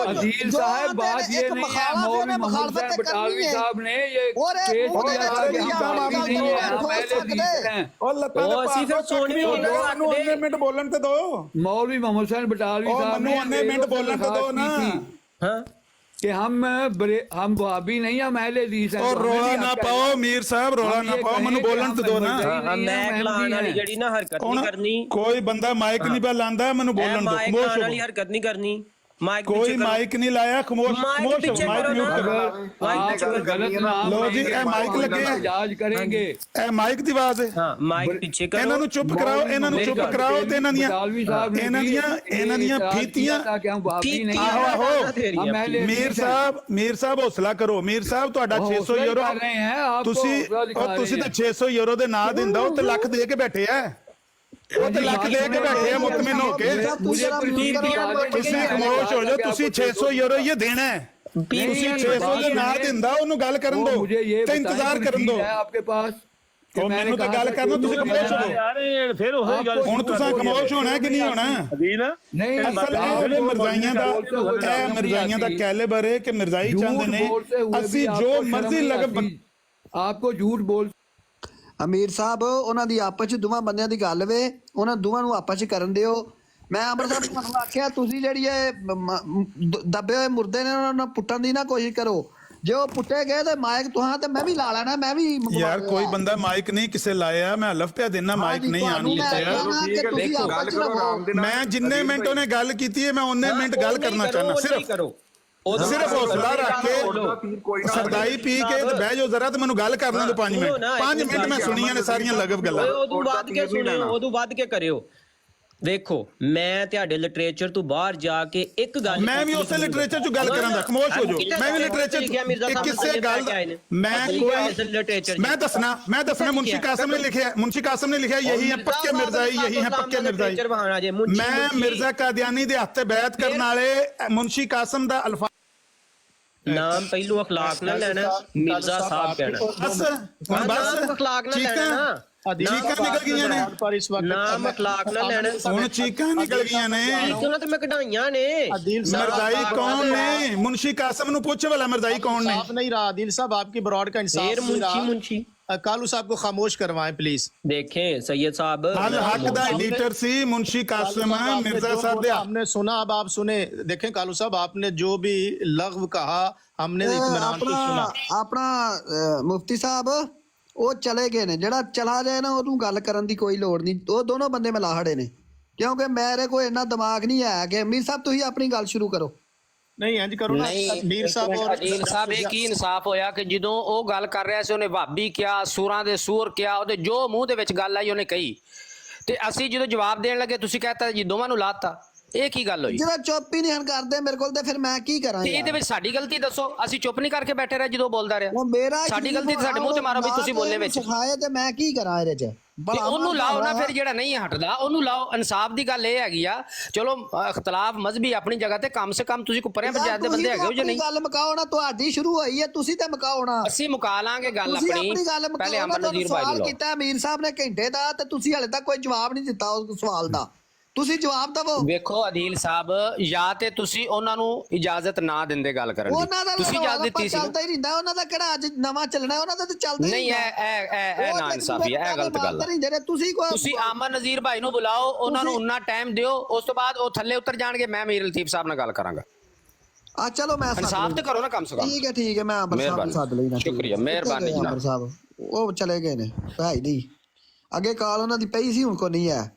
अदील साहब बात ये नहीं है, मौलवी मोहम्मद साहब बटालवी साहब ने ये केस किया कि हम वहाबी नहीं है, हम अहले हदीस हैं। ਉਹ ਲੱਤਾਂ ਦੇ ਅਸੀਂ ਫਿਰ ਸੁਣ ਨਹੀਂ ਮੈਨੂੰ ਸਕਦੇ। 19 ਮਿੰਟ ਬੋਲਣ ਤੇ ਦਿਓ। मौलवी मोहम्मद साहब बटालवी ਉਹ साहब ਮੈਨੂੰ 19 ਮਿੰਟ ਬੋਲਣ ਤੇ ਦਿਓ ਨਾ। ਹਾਂ कि हम वहाबी नहीं, हम अहले हदीस हैं। और रोला ना पाओ मीर साहब, रोला ना पाओ, ਮੈਨੂੰ ਬੋਲਣ ਤੇ ਦਿਓ ਨਾ। ਮੈਂ ਲਾਣ ਵਾਲੀ ਜਿਹੜੀ ਨਾ ਹਰਕਤ ਨਹੀਂ ਕਰਨੀ। ਕੋਈ ਬੰਦਾ ਮਾਈਕ ਨਹੀਂ ਪਿਆ ਲਾਂਦਾ, ਮੈਨੂੰ ਬੋਲਣ ਦਿਓ। ਮਾਈਕ ਲਾਣ ਵਾਲੀ ਹਰਕਤ ਨਹੀਂ ਕਰਨੀ। ਮਾਈਕ ਕੋਈ ਮਾਈਕ ਨਹੀਂ ਲਾਇਆ, ਖਾਮੋਸ਼ ਮਾਈਕ ਖਾਮੋਸ਼ ਪਿੱਛੇ ਮਾਈਕ ਕਰੋ ਮਿਊਟ ਨਾ। ਕਰੋ। आप गलत नाम लो जी, ए माइक लगे हैं। इजाज करेंगे। ਇਹ ਮਾਈਕ ਦੀ ਆਵਾਜ਼ ਹੈ। ਹਾਂ ਮਾਈਕ ਪਿੱਛੇ ਕਰੋ। ਇਹਨਾਂ ਨੂੰ ਚੁੱਪ ਕਰਾਓ, ਇਹਨਾਂ ਨੂੰ ਚੁੱਪ ਕਰਾਓ ਤੇ ਇਹਨਾਂ ਦੀਆਂ ਫੀਤੀਆਂ। ਆਹੋ ਮੀਰ ਸਾਹਿਬ ਹੌਸਲਾ ਕਰੋ। ਮੀਰ ਸਾਹਿਬ ਤੁਹਾਡਾ 600 ਯੂਰੋ ਤੁਸੀਂ ਤਾਂ 600 ਯੂਰੋ ਦੇ ਨਾਂ ਦਿੰਦਾ, ਉਹ ਤੇ ਲੱਖ ਦੇ ਕੇ ਬੈਠੇ ਆ। ਉਹ ਤੇ ਲੱਖ ਦੇ ਕੇ ਬੈਠੇ ਆ ਮੁਤਮਿਨ ਹੋ ਕੇ। ਤੁਸੀਂ ਖਾਮੋਸ਼ ਹੋ ਜਾਓ। ਤੁਸੀਂ 600 ਯੂਰੋ ਇਹ ਦੇਣਾ ਹੈ। ਤੁਸੀਂ 600 ਦੇ ਨਾਂ ਦਿੰਦਾ, ਉਹਨੂੰ ਗੱਲ ਕਰਨ ਦਿਓ ਤੇ ਇੰਤਜ਼ਾਰ ਕਰਨ ਦਿਓ। आपके पास ਉਹ ਮੈਨੂੰ ਤਾਂ ਗੱਲ ਕਰਨਾ, ਤੁਸੀਂ ਖਾਮੋਸ਼ ਹੋ ਜਾਓ। ਫਿਰ ਉਹੀ ਗੱਲ ਹੁਣ ਤੁਸੀਂ ਖਾਮੋਸ਼ ਹੋਣਾ ਕਿ ਨਹੀਂ ਹੋਣਾ? नहीं ਅਸਲ ਇਹ ਮਿਰਜ਼ਾਈਆਂ ਦਾ ਕੈਲੀਬਰ ਹੈ ਕਿ ਮਿਰਜ਼ਾਈ ਚਾਹੁੰਦੇ ਨੇ ਅਸੀਂ ਜੋ ਮਰਜ਼ੀ ਲਗ। आपको झूठ बोल ਅਮੀਰ ਸਾਹਿਬ ਉਹਨਾਂ ਦੀ ਆਪਸ ਚ ਦੋਵਾਂ ਬੰਦਿਆਂ ਦੀ ਗੱਲ ਵੇ, ਉਹਨਾਂ ਦੋਵਾਂ ਨੂੰ ਆਪਸ ਚ ਕਰਨ ਦਿਓ। ਮੈਂ ਅਮਰ ਸਾਹਿਬ ਤੁਹਾਨੂੰ ਆਖਿਆ ਤੁਸੀਂ ਜਿਹੜੀ ਇਹ ਦੱਬੇ ਹੋਏ ਮੁਰਦੇ ਨੇ ਉਹਨਾਂ ਨੂੰ ਪੁੱਟਣ ਦੀ ਨਾ ਕੋਸ਼ਿਸ਼ ਕਰੋ। ਜੇ ਉਹ ਪੁੱਟੇ ਗਏ ਤੇ ਮਾਈਕ ਤੁਹਾਂ ਤੇ ਮੈਂ ਵੀ ਲਾ ਲੈਣਾ। ਮੈਂ ਵੀ ਯਾਰ ਕੋਈ ਬੰਦਾ ਮਾਈਕ ਨਹੀਂ ਕਿਸੇ ਲਾਇਆ, ਮੈਂ ਹਲਫ ਪਿਆ ਦੇਣਾ ਮਾਈਕ ਨਹੀਂ ਆਣ ਦਿੱਤਾ। ਮੈਂ ਜਿੰਨੇ ਮਿੰਟ ਉਹਨੇ ਗੱਲ ਕੀਤੀ ਹੈ ਮੈਂ ਉਹਨੇ ਮਿੰਟ ਗੱਲ ਕਰਨਾ ਚਾਹਨਾ। ਸਿਰਫ ਹੌਸਲਾ ਰੱਖ ਕੇ ਸਰਦਾਈ ਪੀ ਕੇ ਤੇ ਬਹਿ ਜਾਓ ਜ਼ਰਾ ਤੇ ਮੈਨੂੰ ਗੱਲ ਕਰ ਲੈਣ ਦਿਓ 5 ਮਿੰਟ। 5 ਮਿੰਟ ਮੈਂ ਸੁਣੀਆਂ ਨੇ ਸਾਰੀਆਂ ਲਗਵ ਗੱਲਾਂ। ਉਦੋਂ ਵੱਧ ਕੇ ਸੁਣਿਓ, ਉਦੋਂ ਵੱਧ ਕੇ ਕਰਿਓ। ਵੇਖੋ ਮੈਂ ਤੁਹਾਡੇ ਲਿਟਰੇਚਰ ਤੋਂ ਬਾਹਰ ਜਾ ਕੇ ਇੱਕ ਗੱਲ ਮੈਂ ਵੀ ਉਸੇ ਲਿਟਰੇਚਰ ਚ ਗੱਲ ਕਰਾਂ ਦਾ ਖਾਮੋਸ਼ ਹੋ ਜਾਓ। ਮੈਂ ਵੀ ਲਿਟਰੇਚਰ ਕਿਸੇ ਗੱਲ ਮੈਂ ਦੱਸਣਾ ਮੁਨਸ਼ੀ ਕਾਸਿਮ ਨੇ ਲਿਖਿਆ, ਮੁਨਸ਼ੀ ਕਾਸਿਮ ਨੇ ਲਿਖਿਆ ਯਹੀ ਹੈ ਪੱਕੇ ਮਿਰਜ਼ਾਈ, ਯਹੀ ਹੈ ਪੱਕੇ ਮਿਰਜ਼ਾਈ। ਮੈਂ ਮਿਰਜ਼ਾ ਕਾਦੀਆਨੀ ਦੇ ਹੱਥ ਤੇ ਬੈਅਤ ਕਰਨ ਵਾਲੇ ਮੁਨਸ਼ੀ ਕਾਸਿਮ ਦਾ ਅਲਫਾਜ਼ ਨਾਮ ਪਹਿਲੂ ਅਖਲਾਕ ਨਾਲ ਲੈਣਾ, ਮਿਰਜ਼ਾ ਸਾਹਿਬ ਕਹਿਣਾ। ਬਸ ਅਖਲਾਕ ਨਾਲ ਲੈਣਾ, ਚੀਕਾਂ ਨਿਕਲ ਗਈਆਂ ਨੇ। ਨਾਮ ਅਖਲਾਕ ਨਾਲ ਲੈਣਾ। ਹੁਣ ਚੀਕਾਂ ਨਿਕਲ ਗਈਆਂ ਨੇ। ਉਹਨਾਂ ਤੇ ਮੈਂ ਕਢਾਈਆਂ ਨੇ। मिर्जाई कौन ने? मुंशी कासिम नु पूछे वाला मिर्जाई कौन ने? इंसाफ नहीं रहा आदिल साहब, आपकी ब्रॉड का इंसाफ नहीं रहा। मुंशी कालू साहब को खामोश करवाएं प्लीज। देखें सैयद साहब अल हक दा एडिटर सी मुंशी कासिम मिर्जा साहब दे। हमने सुना, अब आप सुने। देखें कालू साहब, आपने जो भी लग़्व कहा हमने इत्मीनान से सुना। ਆਪਣਾ ਮੁਫਤੀ ਸਾਹਿਬ ਉਹ ਚਲੇ ਗਏ ਨੇ, ਜਿਹੜਾ ਚਲਾ ਜਾਏ ਨਾ ਉਹਨੂੰ ਗੱਲ ਕਰਨ ਦੀ ਕੋਈ ਲੋੜ ਨਹੀਂ। ਉਹ ਦੋਨੋਂ ਬੰਦੇ ਮਿਲਾ ਖੜੇ ਨੇ, ਕਿਉਂਕਿ ਮੇਰੇ ਕੋਲ ਇੰਨਾ ਦਿਮਾਗ ਨਹੀਂ ਹੈ ਕਿ ਅਮੀਰ ਸਾਹਿਬ ਤੁਸੀਂ ਆਪਣੀ ਗੱਲ ਸ਼ੁਰੂ ਕਰੋ। ਨਹੀਂ ਇੰਜ ਕਰੋ ਨਾ ਮੀਰ ਸਾਹਿਬ ਔਰ ਅਦੀਲ ਸਾਹਿਬ, ਇਹ ਕੀ ਇਨਸਾਫ ਹੋਇਆ ਕਿ ਜਦੋਂ ਉਹ ਗੱਲ ਕਰ ਰਿਹਾ ਸੀ ਉਹਨੇ ਭਾਬੀ ਕਿਹਾ, ਸੂਰਾਂ ਦੇ ਸੂਰ ਕਿਹਾ, ਉਹਦੇ ਜੋ ਮੂੰਹ ਦੇ ਵਿੱਚ ਗੱਲ ਆਈ ਉਹਨੇ ਕਹੀ, ਤੇ ਅਸੀਂ ਜਦੋਂ ਜਵਾਬ ਦੇਣ ਲੱਗੇ ਤੁਸੀਂ ਕਹਤਾ ਜੀ ਦੋਵਾਂ ਨੂੰ ਲਾਤਾ। ਇਹ ਕੀ ਗੱਲ ਹੋਈ? ਜਿਹੜਾ ਚੁੱਪ ਹੀ ਨਹੀਂ ਹਨ ਕਰਦੇ ਮੇਰੇ ਕੋਲ, ਤੇ ਫਿਰ ਮੈਂ ਕੀ ਕਰਾਂ? ਤੇ ਇਹਦੇ ਵਿੱਚ ਸਾਡੀ ਗਲਤੀ ਦੱਸੋ। ਅਸੀਂ ਚੁੱਪ ਨਹੀਂ ਕਰਕੇ ਬੈਠੇ ਰਹੇ ਜਦੋਂ ਬੋਲਦਾ ਰਿਹਾ। ਉਹ ਮੇਰਾ ਸਾਡੀ ਗਲਤੀ ਤੇ ਸਾਡੇ ਮੂੰਹ ਤੇ ਮਾਰੋ ਵੀ ਤੁਸੀਂ ਬੋਲੇ ਵਿੱਚ। ਸਿਖਾਏ ਤੇ ਮੈਂ ਕੀ ਕਰਾਂ ਇਹਦੇ ਚ? ਤੇ ਉਹਨੂੰ ਲਾਓ ਨਾ ਫਿਰ, ਜਿਹੜਾ ਨਹੀਂ ਹਟਦਾ ਉਹਨੂੰ ਲਾਓ। ਇਨਸਾਫ ਦੀ ਗੱਲ ਇਹ ਹੈਗੀ ਆ, ਚਲੋ ਇਖਤਲਾਫ ਮਜ਼ਹਬੀ ਆਪਣੀ ਜਗ੍ਹਾ ਤੇ, ਕਮ ਸੇ ਕਮ ਤੁਸੀਂ ਕੋ ਪਰਿਆਂ ਪੰਚਾਇਤ ਦੇ ਬੰਦੇ ਹੈਗੇ ਹੋ ਜਾਂ ਨਹੀਂ? ਗੱਲ ਮੁਕਾਓ ਨਾ, ਤੁਹਾਡੀ ਸ਼ੁਰੂ ਹੋਈ ਹੈ, ਤੁਸੀਂ ਤੇ ਮੁਕਾਓ ਨਾ। ਅਸੀਂ ਮੁਕਾ ਲਾਂਗੇ ਗੱਲ ਆਪਣੀ। ਪਹਿਲੇ ਅਮਰ ਨਜ਼ੀਰ ਭਾਈ ਨੂੰ ਕੀਤਾ ਅਮੀਰ ਸਾਹਿਬ ਨੇ ਘੰਟੇ ਦਾ, ਤੇ ਤੁਸੀਂ ਹਲੇ ਤੱਕ ਕੋਈ ਜਵਾਬ ਨਹੀਂ ਦਿੱਤਾ ਉਸ ਸਵਾਲ ਦਾ। ਤੁਸੀਂ ਜਵਾਬ ਦਿਵੋ। ਵੇਖੋ ਅਦੀਲ ਸਾਹਿਬ, ਜਾਂ ਤੇ ਤੁਸੀਂ ਉਹਨਾਂ ਨੂੰ ਇਜਾਜ਼ਤ ਨਾ ਦਿੰਦੇ ਗੱਲ ਕਰਨ ਉਹਨਾਂ ਦਾ ਦੀ, ਤੁਸੀਂ ਇਜਾਜ਼ਤ ਦਿੱਤੀ ਸੀ ਚੱਲਦਾ ਹੀ ਰਹਿੰਦਾ, ਉਹਨਾਂ ਦਾ ਕਿਹੜਾ ਅੱਜ ਨਵਾਂ ਚੱਲਣਾ, ਉਹਨਾਂ ਦਾ ਤਾਂ ਚੱਲਦਾ ਹੀ ਨਹੀਂ। ਇਹ ਨਾ ਇਨਸਾਫੀ ਹੈ, ਇਹ ਗਲਤ ਗੱਲ ਹੈ। ਤੁਸੀਂ ਆਮਨ ਨਜ਼ੀਰ ਭਾਈ ਨੂੰ ਬੁਲਾਓ, ਉਹਨਾਂ ਨੂੰ ਉਨਾ ਟਾਈਮ ਦਿਓ, ਉਸ ਤੋਂ ਬਾਅਦ ਉਹ ਥੱਲੇ ਉਤਰ ਜਾਣਗੇ, ਮੈਂ ਮੀਰ ਲਤੀਫ ਸਾਹਿਬ ਨਾਲ ਗੱਲ ਕਰਾਂਗਾ। ਆ ਚਲੋ ਮੈਂ ਇਨਸਾਫ ਤੇ ਕਰੋ ਨਾ ਕਮ ਸੇ ਕਮ। ਠੀਕ ਹੈ ਮੈਂ ਅੰਬਰ ਸਾਹਿਬ ਨੂੰ ਸੱਦ ਲੈਣਾ। ਸ਼ੁਕਰੀਆ, ਮਿਹਰਬਾਨੀ ਜਨਾਬ। ਅੰਬਰ ਸਾਹਿਬ ਉਹ ਚਲੇ ਗਏ ਨੇ, ਭਾਈ ਨਹੀਂ ਅੱਗੇ ਕਾਲ ਉਹਨਾਂ ਦੀ ਪਈ ਸੀ, ਹੁਣ ਕੋ ਨਹੀਂ ਹੈ।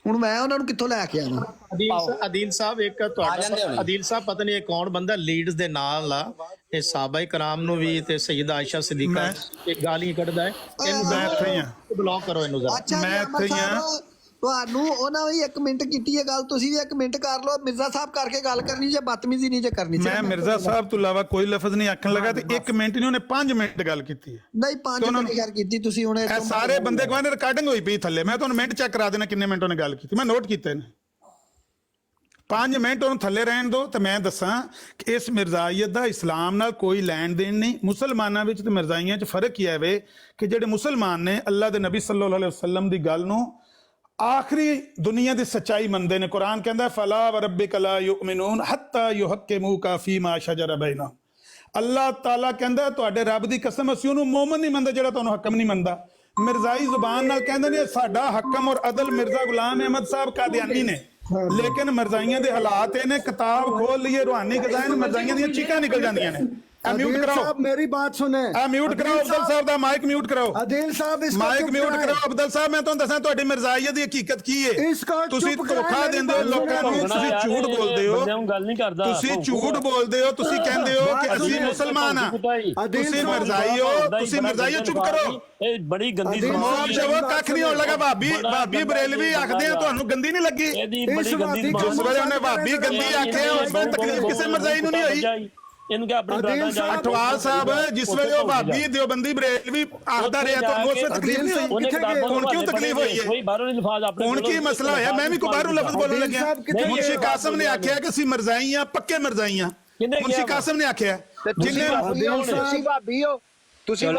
ਹੁਣ ਮੈਂ ਉਹਨਾਂ ਨੂੰ ਕਿੱਥੋਂ ਲੈ ਕੇ ਆਣਾ? ਅਦੀਲ ਸਾਹਿਬ ਇੱਕ ਤੁਹਾਡਾ ਅਦੀਲ ਸਾਹਿਬ ਪਤਾ ਨਹੀਂ ਇਹ ਕੌਣ ਬੰਦਾ ਲੀਡਸ ਦੇ ਨਾਲ ਆ, ਇਹ ਸਾਹਬਾਈ ਕਰਾਮ ਨੂੰ ਵੀ ਤੇ ਸੈਯਦਾ ਆਇਸ਼ਾ ਸਿੱਦੀਕਾ ਇਹ ਗਾਲੀਆਂ ਕੱਢਦਾ ਹੈ। ਇਹਨੂੰ ਮੈਂ ਇੱਥੇ ਹੀ ਆ, ਬਲੌਕ ਕਰੋ ਇਹਨੂੰ ਜ਼ਰਾ। ਅੱਛਾ ਮੈਂ ਇੱਥੇ ਹੀ ਆ। ਤੁਹਾਨੂੰ ਉਹਨਾਂ ਵੀ 1 ਮਿੰਟ ਕੀਤੀ ਹੈ ਗੱਲ, ਤੁਸੀਂ ਵੀ 1 ਮਿੰਟ ਕਰ ਲਓ। ਮਿਰਜ਼ਾ ਸਾਹਿਬ ਕਰਕੇ ਗੱਲ ਕਰਨੀ ਜੇ ਬਦਤਮੀਜ਼ੀ ਨਹੀਂ ਜੇ ਕਰਨੀ। ਮੈਂ ਮਿਰਜ਼ਾ ਸਾਹਿਬ ਤੋਂ ਇਲਾਵਾ ਕੋਈ ਲਫ਼ਜ਼ ਨਹੀਂ ਆਖਣ ਲੱਗਾ ਤੇ 1 ਮਿੰਟ ਨਹੀਂ, ਉਹਨੇ 5 ਮਿੰਟ ਗੱਲ ਕੀਤੀ ਹੈ। ਨਹੀਂ 5 ਮਿੰਟ ਗੱਲ ਕੀਤੀ ਤੁਸੀਂ ਹੁਣ। ਇਹ ਸਾਰੇ ਬੰਦੇ ਕਹਿੰਦੇ ਰਿਕਾਰਡਿੰਗ ਹੋਈ ਪਈ ਥੱਲੇ, ਮੈਂ ਤੁਹਾਨੂੰ ਮਿੰਟ ਚੈੱਕ ਕਰਾ ਦੇਣਾ ਕਿੰਨੇ ਮਿੰਟ ਉਹਨੇ ਗੱਲ ਕੀਤੀ, ਮੈਂ ਨੋਟ ਕੀਤੇ ਨੇ। 5 ਮਿੰਟ ਉਹਨੂੰ ਥੱਲੇ ਰਹਿਣ ਦਿਓ ਤੇ ਮੈਂ ਦੱਸਾਂ ਕਿ ਇਸ ਮਿਰਜ਼ਾਈਅਤ ਦਾ ਇਸਲਾਮ ਨਾਲ ਕੋਈ ਲੈਣ ਦੇਣ ਨਹੀਂ। ਮੁਸਲਮਾਨਾਂ ਵਿੱਚ ਤੇ ਮਿਰਜ਼ਾਈਆਂ 'ਚ ਫਰਕ ਹੀ ਹੈ ਵੇ ਕਿ ਜਿਹੜੇ ਮੁਸਲਮਾਨ ਨੇ ਅੱਲਾਹ ਦੇ ਨਬੀ ਸੱਲੱਲਾਹੁ ਅਲੈਹਿ ਵਸੱਲਮ ਦੀ ਗੱਲ ਨੂੰ ਆਖਰੀ ਦੁਨੀਆ ਦੀ ਸੱਚਾਈ ਮੰਨਦੇ ਨੇ। ਕੁਰਾਨ ਕਹਿੰਦਾ ਫਲਾ व रब्बिक ला युमिनून हत्ता युहक्किमूका फीमा शजर बैनहुम। ਅੱਲਾਹ ਤਾਲਾ ਕਹਿੰਦਾ ਤੁਹਾਡੇ ਰੱਬ ਦੀ ਕਸਮ ਅਸੀਂ ਉਹਨੂੰ ਮੂਮਨ ਨਹੀਂ ਮੰਨਦੇ ਜਿਹੜਾ ਤੁਹਾਨੂੰ ਹਕਮ ਨਹੀਂ ਮੰਨਦਾ। ਮਿਰਜ਼ਾਈ ਜ਼ੁਬਾਨ ਨਾਲ ਕਹਿੰਦੇ ਨੇ ਸਾਡਾ ਹਕਮ ਔਰ ਅਦਲ ਮਿਰਜ਼ਾ ਗੁਲਾਮ ਅਹਿਮਦ ਸਾਹਿਬ ਕਾਦੀਆਨੀ ਨੇ, ਲੇਕਿਨ ਮਿਰਜ਼ਾਈਆਂ ਦੇ ਹਾਲਾਤ ਇਹ ਨੇ ਕਿਤਾਬ ਖੋਲ ਲਈਏ ਰੂਹਾਨੀ ਖਜ਼ਾਨੇ ਮਿਰਜ਼ਾਈਆਂ ਦੀਆਂ ਚੀਕਾਂ ਨਿਕਲ ਜਾਂਦੀਆਂ ਨੇ। म्यूट कराओ साहब, मेरी बात सुने। म्यूट कराओ अब्दुल साहब दा माइक म्यूट कराओ। अदील साहब इसको माइक चुप म्यूट कराएं। कराओ अब्दुल साहब, मैं ਤੁਹਾਨੂੰ ਦੱਸਾਂ ਤੁਹਾਡੀ ਮਿਰਜ਼ਾਈਅਤ ਦੀ ਹਕੀਕਤ ਕੀ ਹੈ। इसको ਤੁਸੀਂ चुप ਧੋਖਾ कराएं, ਦਿੰਦੇ ਹੋ मेरी ਲੋਕਾਂ ਨੂੰ, बात ਤੁਸੀਂ ਝੂਠ ਬੋਲਦੇ ਹੋ, ਗੱਲ ਨਹੀਂ ਕਰਦਾ, ਤੁਸੀਂ ਝੂਠ ਬੋਲਦੇ ਹੋ, ਤੁਸੀਂ ਕਹਿੰਦੇ ਹੋ ਕਿ ਅਸੀਂ ਮੁਸਲਮਾਨ ਆ, ਤੁਸੀਂ ਮਿਰਜ਼ਾਈ ਹੋ, ਤੁਸੀਂ ਮਿਰਜ਼ਾਈ ਹੋ, ਚੁੱਪ ਕਰੋ। ਇਹ ਬੜੀ ਗੰਦੀ ਮੌਤ ਜਵੋ ਕੱਖ ਨਹੀਂ ਹੋਣ ਲੱਗਾ। ਭਾਬੀ ਬਰੇਲਵੀ ਆਖਦੇ ਆ ਤੁਹਾਨੂੰ ਗੰਦੀ ਨਹੀਂ ਲੱਗੀ? ਇਹਦੀ ਬੜੀ ਗੰਦੀ ਜਿਸ ਵੇਲੇ ਉਹਨੇ ਭਾਬੀ ਗੰਦੀ ਆਖਿਆ ਉਸ ਵੇਲੇ ਤਕਲੀਫ ਕਿਸੇ ਮਿਰਜ਼ਾਈ ਨੂੰ ਨਹੀਂ ਹੋਈ। ਇਹਨੂੰ ਕਿ ਆਪਣੀ ਬਰਾਦਾ ਜਾ ਅਠਵਾਲ ਸਾਹਿਬ ਜਿਸ ਵੇਲੇ ਉਹ ਭਾਬੀ ਦਿਓਬੰਦੀ ਬਰੇਲਵੀ ਆਖਦਾ ਰਿਹਾ ਤਾਂ ਉਸ ਵੇਲੇ ਤਕਲੀਫ ਨਹੀਂ ਹੋਈ। ਹੁਣ ਕਿਉਂ ਤਕਲੀਫ ਹੋਈ ਹੈ? ਕੋਈ ਬਾਹਰੋਂ ਨਹੀਂ ਲਫਾਜ਼ ਆਪਣੇ ਹੁਣ ਕੀ ਮਸਲਾ ਹੋਇਆ? ਮੈਂ ਵੀ ਕੋਈ ਬਾਹਰੋਂ ਲਫ਼ਜ਼ ਬੋਲਣ ਲੱਗਿਆ। ਮੁਨਸ਼ੀ ਕਾਸਮ ਨੇ ਆਖਿਆ ਕਿ ਅਸੀਂ ਮਿਰਜ਼ਾਈ ਆ, ਪੱਕੇ ਮਿਰਜ਼ਾਈ ਆ। ਮੁਨਸ਼ੀ ਕਾਸਮ ਨੇ ਆਖਿਆ ਜਿੰਨੇ ਤੁਸੀਂ ਭਾਬੀ ਹੋ, ਤੁਸੀਂ ਭਾਬੀ ਹੋ।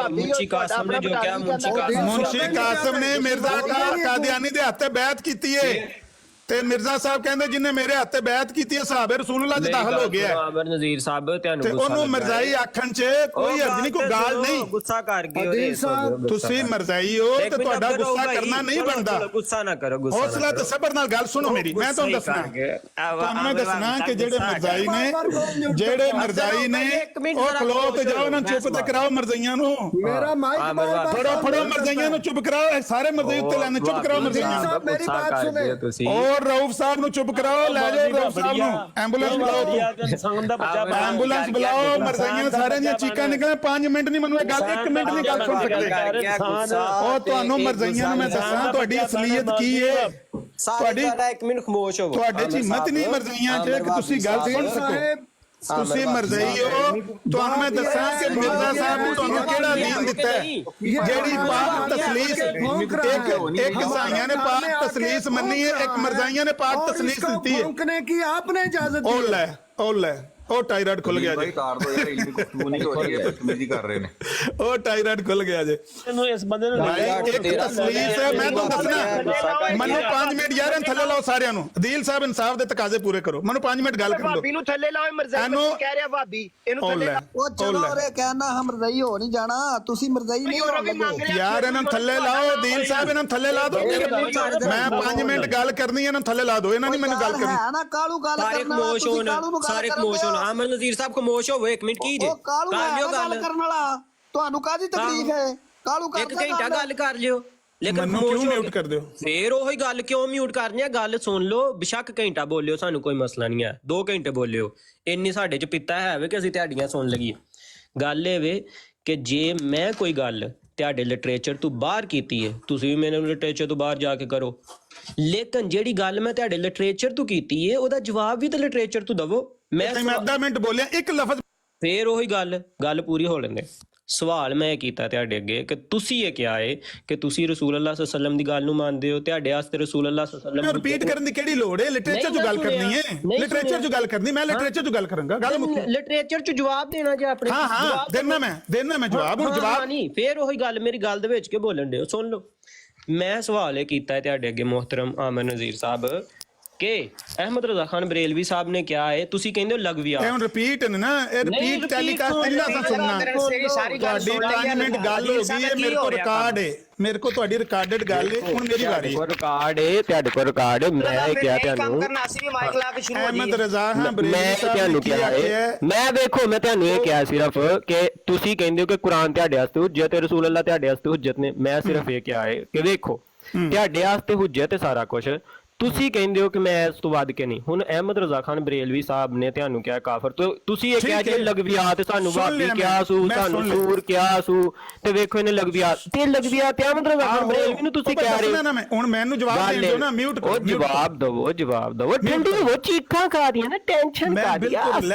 ਮੁਨਸ਼ੀ ਕਾਸਮ ਨੇ ਜੋ ਕਿਹਾ, ਮੁਨਸ਼ੀ ਕਾਸਮ ਨੇ ਮਿਰਜ਼ਾ ਕਾਦੀਆਨੀ ਦੇ ਹੱਥੇ ਬੈਅਤ ਕੀਤੀ ਹੈ ਤੇ ਮਿਰਜ਼ਾ ਸਾਹਿਬ ਕਹਿੰਦੇ ਜਿੰਨੇ ਮੇਰੇ ਹੱਥੇ ਬੈਅਤ ਕੀਤੀ ਹੈ ਸਾਹਬੇ ਰਸੂਲullah ਚ ਦਾਖਲ ਹੋ ਗਿਆ ਆਮਰ ਨਜ਼ੀਰ ਸਾਹਿਬ ਤੁਹਾਨੂੰ ਤੇ ਉਹਨੂੰ ਮਿਰਜ਼ਾਈ ਆਖਣ ਚ ਕੋਈ ਹਰਜ ਨਹੀਂ, ਕੋਈ ਗਾਲ ਨਹੀਂ। ਗੁੱਸਾ ਕਰ ਗਏ ਤੁਸੀਂ ਮਿਰਜ਼ਾਈ ਹੋ ਤੇ ਤੁਹਾਡਾ ਗੁੱਸਾ ਕਰਨਾ ਨਹੀਂ ਬਣਦਾ। ਗੁੱਸਾ ਨਾ ਕਰੋ, ਗੁੱਸਾ ਹੌਸਲਾ ਤੇ ਸਬਰ ਨਾਲ ਗੱਲ ਸੁਣੋ ਮੇਰੀ। ਮੈਂ ਤੁਹਾਨੂੰ ਦੱਸਣਾ ਕਿ ਜਿਹੜੇ ਮਿਰਜ਼ਾਈ ਨੇ ਉਹ ਖਲੋ ਤੇ ਜਾਓ, ਇਹਨਾਂ ਚੁੱਪ ਤੇ ਕਰਾਓ ਮਿਰਜ਼ਾਈਆਂ ਨੂੰ। मेरा माइक ਫੜੋ ਮਿਰਜ਼ਾਈਆਂ ਨੂੰ ਚੁੱਪ ਕਰਾਓ। ਸਾਰੇ ਮਿਰਜ਼ਾਈ ਉੱਤੇ ਲੈਣੇ, ਚੁੱਪ ਕਰਾਓ ਮਿਰਜ਼ਾਈਆਂ ਨੂੰ। मेरी बात सुने। और रऊफ साहब नु चुप कराओ, ले जाओ रऊफ साहब नु। एंबुलेंस बुलाओ, ਸੰਗਮ ਦਾ ਬੱਚਾ एंबुलेंस बुलाओ। मरजाइयां सारे ਦੀਆਂ ਚੀਕਾਂ ਨਿਕਲੇ। 5 ਮਿੰਟ ਨਹੀਂ, ਮੈਨੂੰ ਇਹ ਗੱਲ 1 ਮਿੰਟ ਨਹੀਂ ਗੱਲ ਸੁਣ ਸਕਦੇ। ਉਹ ਤੁਹਾਨੂੰ ਮਰਜ਼ਾਈਆਂ ਨੂੰ ਮੈਂ ਦੱਸਾਂ ਤੁਹਾਡੀ ਅਸਲੀਅਤ ਕੀ ਹੈ। ਤੁਹਾਡੀ 1 ਮਿੰਟ ਖਾਮੋਸ਼ ਹੋਵੋ। ਤੁਹਾਡੇ ਚ ਹਿੰਮਤ ਨਹੀਂ ਮਰਜ਼ਾਈਆਂ ਚ ਕਿ ਤੁਸੀਂ ਗੱਲ ਸੁਣ ਸਕੋ। ਤੁਸੀਂ ਮਰਜ਼ਾਈ ਹੋ, ਤੁਹਾਨੂੰ ਮੈਂ ਦੱਸਾਂ ਕਿ ਮਿਰਜ਼ਾ ਸਾਹਿਬ ਨੇ ਤੁਹਾਨੂੰ ਕਿਹੜਾ ਦੀਨ ਦਿੱਤਾ ਹੈ। ਜਿਹੜੀ ਪਾਕ ਤਸਲੀਸ ਇੱਕ ਈਸਾਈਆਂ ਨੇ ਪਾਕ ਤਸਲੀਸ ਮੰਨੀ ਹੈ, ਇੱਕ ਮਰਜ਼ਾਈਆਂ ਨੇ ਪਾਕ ਤਸਲੀਸ ਦਿੱਤੀ ਹੈ। भौंकने की आपने इजाजत दी। ਉਹ ਲੈ ਉਹ ਟਾਇਰਾਇਡ ਖੁੱਲ ਗਿਆ ਜੀ। ਕਾਰ ਦੋ ਯਾਰ, ਇੰਨੀ ਗੁਫ਼ਤਗੂ ਨਹੀਂ ਹੋ ਰਹੀ ਹੈ, ਬਦਤਮੀਜ਼ੀ ਕਰ ਰਹੇ ਨੇ। ਉਹ ਟਾਇਰਾਇਡ ਖੁੱਲ ਗਿਆ ਜੇ। ਇਹਨੂੰ ਇਸ ਬੰਦੇ ਨੂੰ ਭਾਈ ਇੱਕ ਤਸਲੀਸ ਹੈ, ਮੈਂ ਤੁਹਾਨੂੰ ਦੱਸਣਾ। ਮੈਨੂੰ 5 ਮਿੰਟ ਯਾਰ ਥੱਲੇ ਲਾਓ ਸਾਰਿਆਂ ਨੂੰ। ਅਦੀਲ ਸਾਹਿਬ ਇਨਸਾਫ ਦੇ ਤਕਾਜ਼ੇ ਪੂਰੇ ਕਰੋ। ਮੈਨੂੰ 5 ਮਿੰਟ ਗੱਲ ਕਰਨ ਦਿਓ। ਭਾਬੀ ਨੂੰ ਥੱਲੇ ਲਾਓ। ਮਿਰਜ਼ਾਈ ਨੂੰ ਕਹਿ ਰਿਹਾ ਭਾਬੀ ਇਹਨੂੰ ਥੱਲੇ ਲਾਓ। ਉਹ ਚਲੋ ਰੇ ਕਹਿਣਾ ਹਮ ਮਰਜ਼ਾਈ ਹੋ ਨਹੀਂ ਜਾਣਾ, ਤੁਸੀਂ ਮਰਜ਼ਾਈ ਨਹੀਂ ਹੋ ਲੱਗੇ ਯਾਰ ਇਹਨਾਂ ਨੂੰ ਥੱਲੇ ਲਾਓ। ਅਦੀਲ ਸਾਹਿਬ ਇਹਨਾਂ ਨੂੰ ਥੱਲੇ ਲਾ ਦਿਓ। ਮੈਂ 5 ਮਿੰਟ ਗੱਲ ਕਰਨੀ, ਇਹਨਾਂ ਨੂੰ ਥੱਲੇ ਲਾ ਦਿਓ। ਇਹਨਾਂ ਨਹੀਂ ਮੈਨੂੰ ਗੱਲ ਕਰਨੀ। ਹੈ ਨਾ ਕਾਲੂ ਗੱਲ ਸਾਰੇ ਕਰਨਾ, ਖਾਮੋਸ਼ ਤੁਸੀਂ ਹੋਣ, ਕਾਲੂ ਨੂੰ ਗੱਲ ਸਾਰੇ ਕਰਨ ਖਾਮੋਸ਼ ਹੋਣ। ਦਿਓ। ਆਮਰ ਨਜ਼ੀਰ ਸਾਹਿਬ ਖਾਮੋਸ਼ ਹੋਵੋ 1 ਮਿੰਟ। ਕੀ ਜੇ ਉਹ ਕਾਲੂ ਕਰ ਲਿਓ ਗੱਲ ਕਰਨ ਵਾਲਾ, ਤੁਹਾਨੂੰ ਕਾਹਦੀ ਤਕਲੀਫ ਹੈ? ਕਾਲੂ ਕਰ 1 ਘੰਟਾ ਗੱਲ ਕਰ ਲਿਓ, ਲੇਕਿਨ ਮੈਨੂੰ ਕਿਉਂ ਮਿਊਟ ਕਰ ਦਿਓ? ਫੇਰ ਉਹੀ ਗੱਲ ਕਿਉਂ ਮਿਊਟ ਕਰਨੀ ਆ? ਗੱਲ ਸੁਣ ਲਓ, ਬੇਸ਼ੱਕ ਘੰਟਾ ਬੋਲਿਓ, ਸਾਨੂੰ ਕੋਈ ਮਸਲਾ ਨਹੀਂ ਹੈ। 2 ਘੰਟੇ ਬੋਲਿਓ, ਇੰਨੀ ਸਾਡੇ ਚ ਪਿੱਤਾ ਹੈ ਵੇ ਕਿ ਅਸੀਂ ਤੁਹਾਡੀਆਂ ਸੁਣ ਲਈਏ। ਗੱਲ ਇਹ ਵੇ ਕਿ ਜੇ ਮੈਂ ਕੋਈ ਗੱਲ ਤੁਹਾਡੇ ਲਿਟਰੇਚਰ ਤੋਂ ਬਾਹਰ ਕੀਤੀ ਹੈ, ਤੁਸੀਂ ਵੀ ਮੈਨੂੰ ਲਿਟਰੇਚਰ ਤੋਂ ਬਾਹਰ ਜਾ ਕੇ ਕਰੋ। ਲੇਕਿਨ ਜਿਹੜੀ ਗੱਲ ਮੈਂ ਤੁਹਾਡੇ ਲਿਟਰੇਚਰ ਤੋਂ ਕੀਤੀ ਹੈ ਉਹਦਾ ਜਵਾਬ ਵੀ ਤਾਂ ਲਿਟਰੇਚਰ ਤੋਂ ਦਵੋ। ਮੈਂ ਅੱਧਾ ਮਿੰਟ ਬੋਲਿਆ, ਇੱਕ ਲਫ਼ਜ਼। ਫੇਰ ਉਹੀ ਗੱਲ ਪੂਰੀ ਹੋ ਲੈਂਦੇ। ਸਵਾਲ ਮੈਂ ਕੀਤਾ ਤੁਹਾਡੇ ਅੱਗੇ ਕਿ ਤੁਸੀਂ ਇਹ ਕਿਹਾ ਹੈ ਕਿ ਤੁਸੀਂ ਰਸੂਲullah ਸੱਲੱਲਾਹੁ ਅਲੈਹਿ ਵਸੱਲਮ ਦੀ ਗੱਲ ਨੂੰ ਮੰਨਦੇ ਹੋ। ਤੁਹਾਡੇ ਵਾਸਤੇ ਰਸੂਲullah ਸੱਲੱਲਾਹੁ ਅਲੈਹਿ ਵਸੱਲਮ ਰਿਪੀਟ ਕਰਨ ਦੀ ਕਿਹੜੀ ਲੋੜ ਹੈ? ਲਿਟਰੇਚਰ 'ਚ ਗੱਲ ਕਰਨੀ ਹੈ, ਲਿਟਰੇਚਰ 'ਚ ਗੱਲ ਕਰਨੀ। ਮੈਂ ਲਿਟਰੇਚਰ 'ਚ ਗੱਲ ਕਰਾਂਗਾ। ਗੱਲ ਮੁੱਕੀ। ਲਿਟਰੇਚਰ 'ਚ ਜਵਾਬ ਦੇਣਾ ਜੇ ਆਪਣੇ। ਹਾਂ ਦੇਣਾ ਮੈਂ ਜਵਾਬ। ਹੁਣ ਜਵਾਬ ਨਹੀਂ, ਫੇਰ ਉਹੀ ਗੱਲ ਮੇਰੀ ਗੱਲ ਦੇ ਵਿੱਚ ਕਿ ਬੋਲਣ ਦਿਓ। ਸੁਣ ਲਓ, ਮੈਂ ਸਵਾਲ ਇਹ ਕੀਤਾ ਹੈ ਤੁਹਾਡੇ ਅੱਗੇ ਮੁਹਤਰਮ ਆਮਰ ਨਜ਼ੀਰ ਸਾਹਿਬ ਕਿ ਅਹਿਮਦ ਰਜ਼ਾ ਖਾਨ ਬਰੇਲਵੀ ਸਾਹਿਬ ਨੇ ਕਿਹਾ ਹੈ, ਤੁਸੀਂ ਕਹਿੰਦੇ ਹੋ ਲਗਵੀਆ ਇਹ ਹੁਣ ਰਿਪੀਟ ਨੇ ਨਾ, ਇਹ ਰਿਪੀਟ ਟੈਲੀਕਾਸਟ ਇੰਨਾ ਤਾਂ ਸੁਣਨਾ। ਤੁਹਾਡੀ 5 ਮਿੰਟ ਗੱਲ ਹੋ ਗਈ ਹੈ, ਮੇਰੇ ਕੋਲ ਰਿਕਾਰਡ ਹੈ, ਮੇਰੇ ਕੋਲ ਤੁਹਾਡੀ ਰਿਕਾਰਡਡ ਗੱਲ ਹੈ, ਹੁਣ ਮੇਰੀ ਵਾਰੀ ਹੈ। ਰਿਕਾਰਡ ਹੈ ਤੁਹਾਡੇ ਕੋਲ ਰਿਕਾਰਡ ਹੈ, ਮੈਂ ਕਿਹਾ ਤੁਹਾਨੂੰ ਅਹਿਮਦ ਰਜ਼ਾ ਹਾਂ ਬਰੇਲਵੀ ਮੈਂ ਸਾਹਿਬ ਤੁਹਾਨੂੰ ਨੇ ਕਿਹਾ ਕਿਹਾ ਹੈ, ਮੈਂ ਵੇਖੋ ਮੈਂ ਤੁਹਾਨੂੰ ਇਹ ਕਿਹਾ ਸਿਰਫ ਕਿ ਤੁਸੀਂ ਕਹਿੰਦੇ ਹੋ ਕਿ ਕੁਰਾਨ ਤੁਹਾਡੇ ਵਾਸਤੇ ਹੁਜਤ ਹੈ, ਰਸੂਲ ਅੱਲਾਹ ਤੁਹਾਡੇ ਵਾਸਤੇ ਹੁਜਤ ਨੇ। ਮੈਂ ਸਿਰਫ ਇਹ ਕਿਹਾ ਹੈ ਕਿ ਵੇਖੋ ਤੁਹਾਡੇ ਵਾਸਤੇ ਹੁਜਤ ਹੈ ਸਾਰਾ ਕੁਝ, ਤੁਸੀਂ ਕਹਿੰਦੇ ਹੋ ਕਿ ਮੈਂ ਇਸ ਤੋਂ ਵੱਧ ਕੇ ਨਹੀਂ। ਹੁਣ ਅਹਿਮਦ ਰਜ਼ਾ ਖਾਨ ਬਰੇਲਵੀ ਸਾਹਿਬ ਨੇ ਤੁਹਾਨੂੰ ਕਿਹਾ ਕਾਫਰ, ਤੇ ਤੁਸੀਂ ਇਹ ਕਿਹਾ ਕਿ ਲਗਵੀਆਤ ਸਾਨੂੰ ਵਾਬੀ ਕਿਹਾ ਸੂ, ਸਾਨੂੰ ਸੂਰ ਕਿਹਾ ਸੂ, ਤੇ ਵੇਖੋ ਇਹਨੇ ਲਗਵੀਆਤ ਤੇ ਅਹਿਮਦ ਰਜ਼ਾ ਖਾਨ ਬਰੇਲਵੀ ਨੂੰ ਤੁਸੀਂ ਕਹਿ ਰਹੇ ਹੋ। ਹੁਣ ਮੈਨੂੰ ਜਵਾਬ ਦੇ ਦਿਓ ਨਾ, ਮਿਊਟ ਕਰੋ। ਜਵਾਬ ਦਵੋ ਠੰਡੀ ਉਹ ਚੀਖਾਂ ਖਾ ਰਹੀਆਂ ਨਾ, ਟੈਨਸ਼ਨ ਖਾ ਰਹੀਆਂ।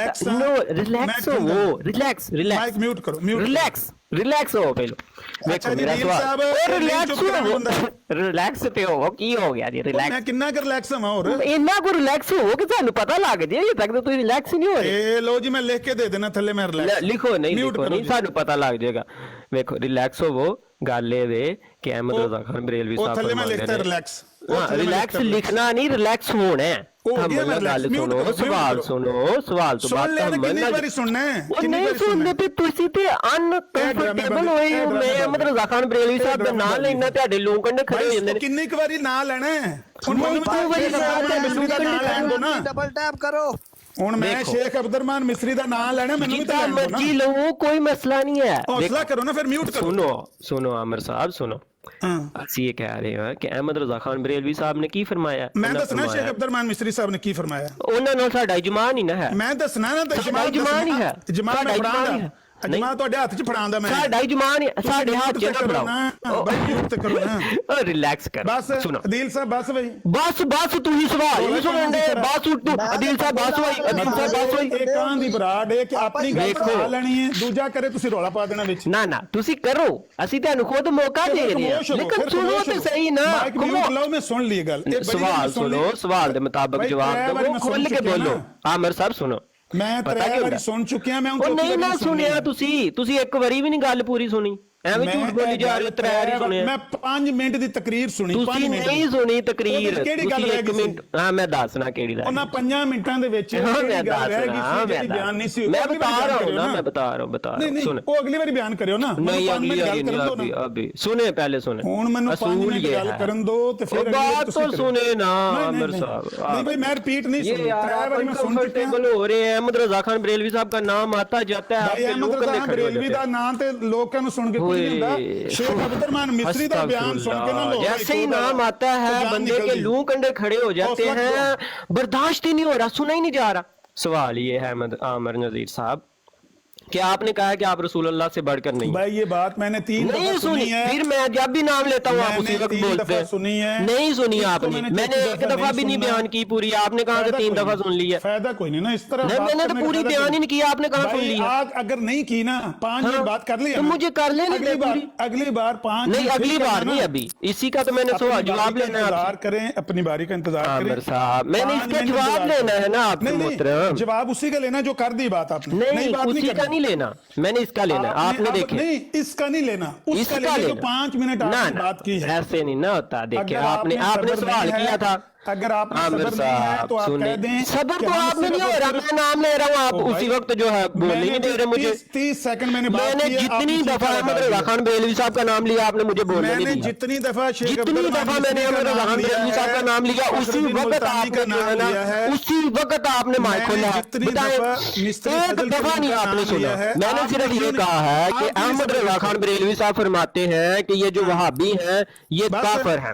ਨੋ ਰਿਲੈਕਸ ਹੋ, ਰਿਲੈਕਸ ਮਾਈਕ ਮਿਊਟ ਕਰੋ, ਰਿਲੈਕਸ ਹੋ ਪਹਿਲੋ। ਵੇਖੋ ਮੇਰਾ ਸਵਾਲ, ਰਿਲੈਕਸ ਤੇ ਹੋ, ਕੀ ਹੋ ਗਿਆ ਜੀ ਰਿਲੈਕਸ? ਮੈਂ ਕਿੰਨਾ ਕੁ ਰਿਲੈਕਸ ਹਾਂ ਹੋਰ? ਇੰਨਾ ਕੋ ਰਿਲੈਕਸ ਹੋ ਕਿ ਤੁਹਾਨੂੰ ਪਤਾ ਲੱਗ ਜੇ, ਅਜੇ ਤੱਕ ਤਾਂ ਤੁਸੀਂ ਰਿਲੈਕਸ ਹੀ ਨਹੀਂ ਹੋ ਰਹੇ। ਇਹ ਲੋ ਜੀ, ਮੈਂ ਲਿਖ ਕੇ ਦੇ ਦੇਣਾ ਥੱਲੇ, ਮੈਂ ਰਿਲੈਕਸ ਲਿਖੋ ਨਹੀਂ ਸਾਨੂੰ ਪਤਾ ਲੱਗ ਜਾਏਗਾ। ਵੇਖੋ ਰਿਲੈਕਸ ਹੋਵੋ, ਗੱਲ ਇਹ ਵੇ ਕਿ ਅਹਿਮਦ ਰਜ਼ਾ ਖਾਨ ਬਰੇਲਵੀ ਸਾਹਿਬ ਥੱਲੇ ਮੈਂ ਲਿਖਤਾ ਰਿਲੈਕਸ। ਰਿਲੈਕਸ ਲਿਖਣਾ ਨਹੀਂ, ਰਿਲੈਕਸ ਹੋਣਾ ਹੈ। ਗੱਲ ਸੁਣੋ, ਸਵਾਲ ਸੁਣੋ, ਸਵਾਲ ਤੋਂ ਬਾਅਦ ਕਿੰਨੀ ਵਾਰੀ ਸੁਣਨਾ ਹੈ? ਨਹੀਂ ਸੁਣਦੇ ਤੇ ਤੁਸੀਂ ਤੇ ਅਨਕੰਫਰਟੇਬਲ ਹੋਏ ਹੋ। ਮੈਂ ਅਹਿਮਦ ਰਜ਼ਾ ਖਾਨ ਬਰੇਲਵੀ ਸਾਹਿਬ ਦਾ ਨਾਮ ਲੈਣਾ, ਤੁਹਾਡੇ ਲੋਕ ਕੰਡੇ ਖੜੇ ਹੋ ਜਾਂਦੇ ਨੇ। ਕਿੰਨੀ ਕੁ ਵਾਰੀ ਨਾਂ ਲੈਣਾ ਹੈ? ਹੁਣ ਮੈਨੂੰ ਮਿਸਰੀ ਦਾ ਨਾਂ ਲੈਣ ਦੋ ਨਾ, ਡਬਲ ਟੈਪ ਕਰੋ। ਹੁਣ ਮੈਂ ਸ਼ੇਖ ਅਬਦੁਰਰਹਿਮਾਨ ਮਿਸਰੀ ਦਾ ਨਾਂ ਲੈਣਾ, ਮੈਨੂੰ ਵੀ ਤਾਂ ਲੈਣ ਦੋ ਨਾ। ਮਰਜ਼ੀ ਲਓ, ਕੋਈ ਮਸਲਾ ਨਹੀਂ ਹੈ। ਹੌਸਲਾ ਕਰੋ ਨਾ, ਫਿਰ ਮਿਊਟ ਕਰੋ। ਸੁਣੋ ਆਮਰ ਸਾਹਿਬ ਸੁਣੋ, ਅਸੀਂ ਇਹ ਕਹਿ ਰਹੇ ਹਾਂ ਕਿ ਅਹਿਮਦ ਰਜ਼ਾ ਖਾਨ ਬਰੇਲਵੀ ਸਾਹਿਬ ਨੇ ਕੀ ਫਰਮਾਇਆ। ਮੈਂ ਦੱਸਣਾ ਸ਼ੇਖ ਅਬਦੁਰਰਹਿਮਾਨ ਮਿਸਰੀ ਸਾਹਿਬ ਨੇ ਕੀ ਫਰਮਾਇਆ। ਉਹਨਾਂ ਨਾਲ ਸਾਡਾ ਇਜਮਾਨ ਨਹੀਂ ਨਾ ਹੈ। ਮੈਂ ਦੱਸਣਾ ਨਾ, ਇਜਮਾਨ ਹੀ ਹੈ। ਇਜਮਾਨ ਮੈਂ ਫੜਾਉਂਦਾ, ਇਜਮਾਨ ਤੁਹਾਡੇ ਹੱਥ 'ਚ ਫੜਾਉਂਦਾ ਮੈਂ। ਸਾਡਾ ਇਜਮਾਨ ਸਾਡੇ ਹੱਥ 'ਚ ਨਾ ਫੜਾਓ। ਬਾਈ ਮਿਊਟ ਤੇ ਕਰੋ ਨਾ, ਰਿਲੈਕਸ ਕਰ। ਬਸ ਅਦੀਲ ਸਾਹਿਬ, ਬਸ ਬਈ ਬਸ ਤੁਸੀਂ ਸਵਾਲ ਨਹੀਂ ਸੁਣਦੇ। ਬਸ ਅਦੀਲ ਸਾਹਿਬ ਬਸ ਹੋਈ, ਅਦੀਲ ਸਾਹਿਬ ਬਸ ਹੋਈ। ਇਹ ਕਾਂ ਦੀ ਬਰਾੜ ਹੈ ਕਿ ਆਪਣੀ ਗੱਲ ਖਾ ਲੈਣੀ ਹੈ, ਦੂਜਾ ਕਰੇ ਤੁਸੀਂ ਰੌਲਾ ਪਾ ਦੇਣਾ ਵਿੱਚ। ਨਾ ਤੁਸੀਂ ਕਰੋ, ਅਸੀਂ ਤੁਹਾਨੂੰ ਖੁਦ ਮੌਕਾ ਦੇ ਰਹੇ ਹਾਂ, ਲੇਕਿਨ ਸੁਣੋ ਤੇ ਸਹੀ ਨਾ। ਮਿਊਟ ਲਾਓ, ਮੈਂ ਸੁਣ ਲਈ ਗੱਲ। ਸਵਾਲ ਸੁਣੋ, ਸਵਾਲ ਦੇ ਮੁਤਾਬਕ ਜਵਾਬ ਦਿਓ, ਖੁੱਲ ਕੇ ਬੋਲੋ। ਆਮਰ ਸਾਹਿਬ ਸੁਣੋ, ਮੈਂ 3 ਵਾਰੀ ਸੁਣ ਚੁੱਕਿਆ, ਮੈਂ ਉਹ ਨਹੀਂ ਨਾ ਸੁਣਿਆ ਤੁਸੀਂ ਇੱਕ ਵਾਰੀ ਵੀ ਨਹੀਂ ਗੱਲ ਪੂਰੀ ਸੁਣੀ, ਐਵੇਂ ਝੂਠ ਬੋਲੀ ਜਾ ਰਹੇ ਹੋ। 3 ਵਾਰੀ ਸੁਣਿਆ ਮੈਂ 5 ਮਿੰਟ ਦੀ ਤਕਰੀਰ ਸੁਣੀ। ਤੁਸੀਂ ਨਹੀਂ ਸੁਣੀ ਤਕਰੀਰ, ਕਿਹੜੀ ਗੱਲ ਰਹਿ ਗਈ? ਹਾਂ ਮੈਂ ਦੱਸਣਾ ਕਿਹੜੀ ਗੱਲ। ਉਹਨਾਂ 5 ਮਿੰਟਾਂ ਦੇ ਵਿੱਚ ਮੈਂ ਬਿਆਨ ਨਹੀਂ ਸੀ, ਮੈਂ ਬਤਾ ਰਹਾ ਹੂੰ ਨਾ, ਮੈਂ ਬਤਾ ਰਹਾ ਹੂੰ। ਸੁਣ, ਉਹ ਅਗਲੀ ਵਾਰੀ ਬਿਆਨ ਕਰਿਓ ਨਾ। ਨਹੀਂ ਅਗਲੀ ਵਾਰੀ ਨਹੀਂ, ਅਭੀ ਸੁਨੇ ਪਹਿਲੇ ਸੁਨੇ। ਹੁਣ ਮੈਨੂੰ 5 ਮਿੰਟ ਗੱਲ ਕਰਨ ਦੋ ਤੇ ਫਿਰ ਬਾਤ ਤੋਂ ਸੁਨੇ ਨਾ आमिर साहब। नहीं भाई मैं रिपीट नहीं सुन कंफर्टेबल हो रहे हैं। अहमद रजा खान बरेलवी साहब का नाम आता जाता है, आपके लोग अहमद रजा बरेलवी दा नाम ते लोकां नु सुन के कुछ नहीं हुंदा। शेख अब्दुर्रहमान मिस्री दा बयान सुन के ना लोग जैसे ही नाम आता है बंदे के लू कंडे खड़े हो जाते हैं, बर्दाश्त ही नहीं हो रहा, सुना ही नहीं जा रहा। सवाल ये है अहमद आमिर नजीर साहब कि आपने कहा है कि आप रसूल अल्लाह से बढ़कर नहीं। भाई ये बात मैंने 3 दफा सुनी है। फिर मैं जब भी नाम लेता हूँ आप उसी वक्त बोलते हैं। सुनी है नहीं सुनी आपने, मैंने एक दफा भी नहीं बयान की पूरी, आपने कहा कि 3 दफा सुन ली है। फायदा कोई नहीं ना इस तरह। मैंने तो पूरी बयान ही नहीं किया, आपने कहा सुन लिया। अगर नहीं की ना 5 मिनट बात कर ली तो मुझे कर लेने अगली बार 5 नहीं, अगली बार नहीं, अभी इसी का तो मैंने जवाब लेना है। इंतजार करें, अपनी बारी का इंतजार करें साहब, मैंने इसका जवाब लेना है ना आपसे मोहतरम। जवाब उसी का लेना जो कर दी बात आपने। नहीं उसी का नहीं लेना, मैंने इसका लेना। आपने देखे नहीं इसका नहीं लेना, उसका लेना जो 5 मिनट आपने बात की है। ऐसे नहीं ना होता। देखिए आपने सवाल किया था, अगर आपने सब्र नहीं है तो आप कह दें सब्र तो आपने नहीं हो रहा, मैं नाम ले रहा हूँ, आप उसी वक्त जो है बोलने नहीं दे रहे मुझे। 30 सेकंड मैंने जितनी दफा अहमद रजा खान बरेलवी साहब का नाम लिया आपने मुझे बोलने नहीं दिया। जितनी दफा मैंने अहमद रजा खान बरेलवी साहब का नाम लिया उसी वक्त आपने जो है ना, उसी वक्त आपने माइक खोला है। एक दफा नहीं आपने सुना, मैंने सिर्फ ये कहा है कि अहमद रजा खान बरेलवी साहब फरमाते हैं कि ये जो वहाबी हैं ये काफिर हैं,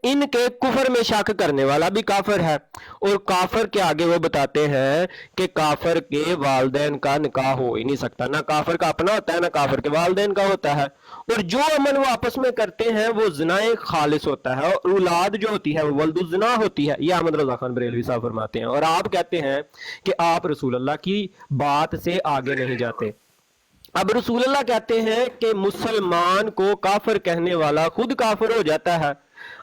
इनके कुफर में शक करने वाला भी काफिर है। और काफिर के आगे वो बताते हैं कि काफिर के वालिदैन का निकाह हो ही नहीं सकता, ना काफिर का अपना होता है ना काफिर के वालिदैन का होता है। और जो अमल वो आपस में करते हैं वो ज़िनाए खालिस होता है, और औलाद जो होती है वो वल्दु ज़िना होती है। ये अहमद रजा खान बरेलवी साहब फरमाते हैं। और आप कहते हैं कि आप रसूल अल्लाह की बात से आगे नहीं जाते। अब रसूल अल्लाह कहते हैं कि मुसलमान को काफिर कहने वाला खुद काफिर हो जाता है।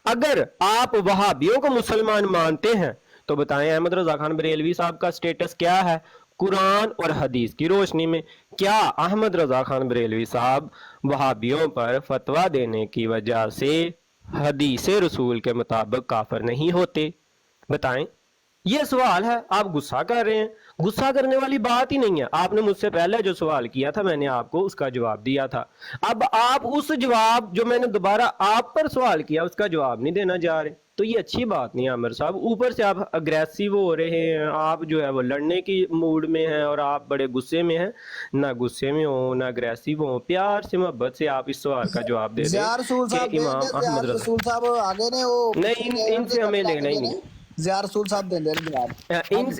अगर आप वहाबियों को मुसलमान मानते हैं तो बताएं अहमद रजा खान बरेलवी साहब का स्टेटस क्या है? قرآن اور حدیث کی روشنی میں کیا احمد رضا خان بریلوی صاحب وہابیوں پر فتویٰ دینے کی وجہ سے حدیث رسول کے مطابق کافر نہیں ہوتے؟ بتائیں. یہ سوال ہے. آپ غصہ کر رہے ہیں. غصہ کرنے والی بات ہی نہیں ہے. آپ نے مجھ سے پہلے جو سوال کیا تھا میں نے آپ کو اس کا جواب دیا تھا. اب آپ اس جواب جو میں نے دوبارہ آپ پر سوال کیا اس کا جواب نہیں دینا جا رہے, تو یہ اچھی بات نہیں ہے عامر صاحب. اوپر سے آپ اگریسو ہو رہے ہیں, آپ جو ہے وہ لڑنے کی موڈ میں ہیں اور آپ بڑے غصے میں ہیں. نہ غصے میں ہوں نہ اگریسو ہوں, پیار سے محبت سے آپ اس سوال کا جواب دے دیں ضیاء رسول کہ صاحب امام احمد رضا. رسول صاحب آگے نے وہ نہیں, ان سے ہمیں لینا ہی نہیں. ضیاء رسول صاحب دیں دے جواب.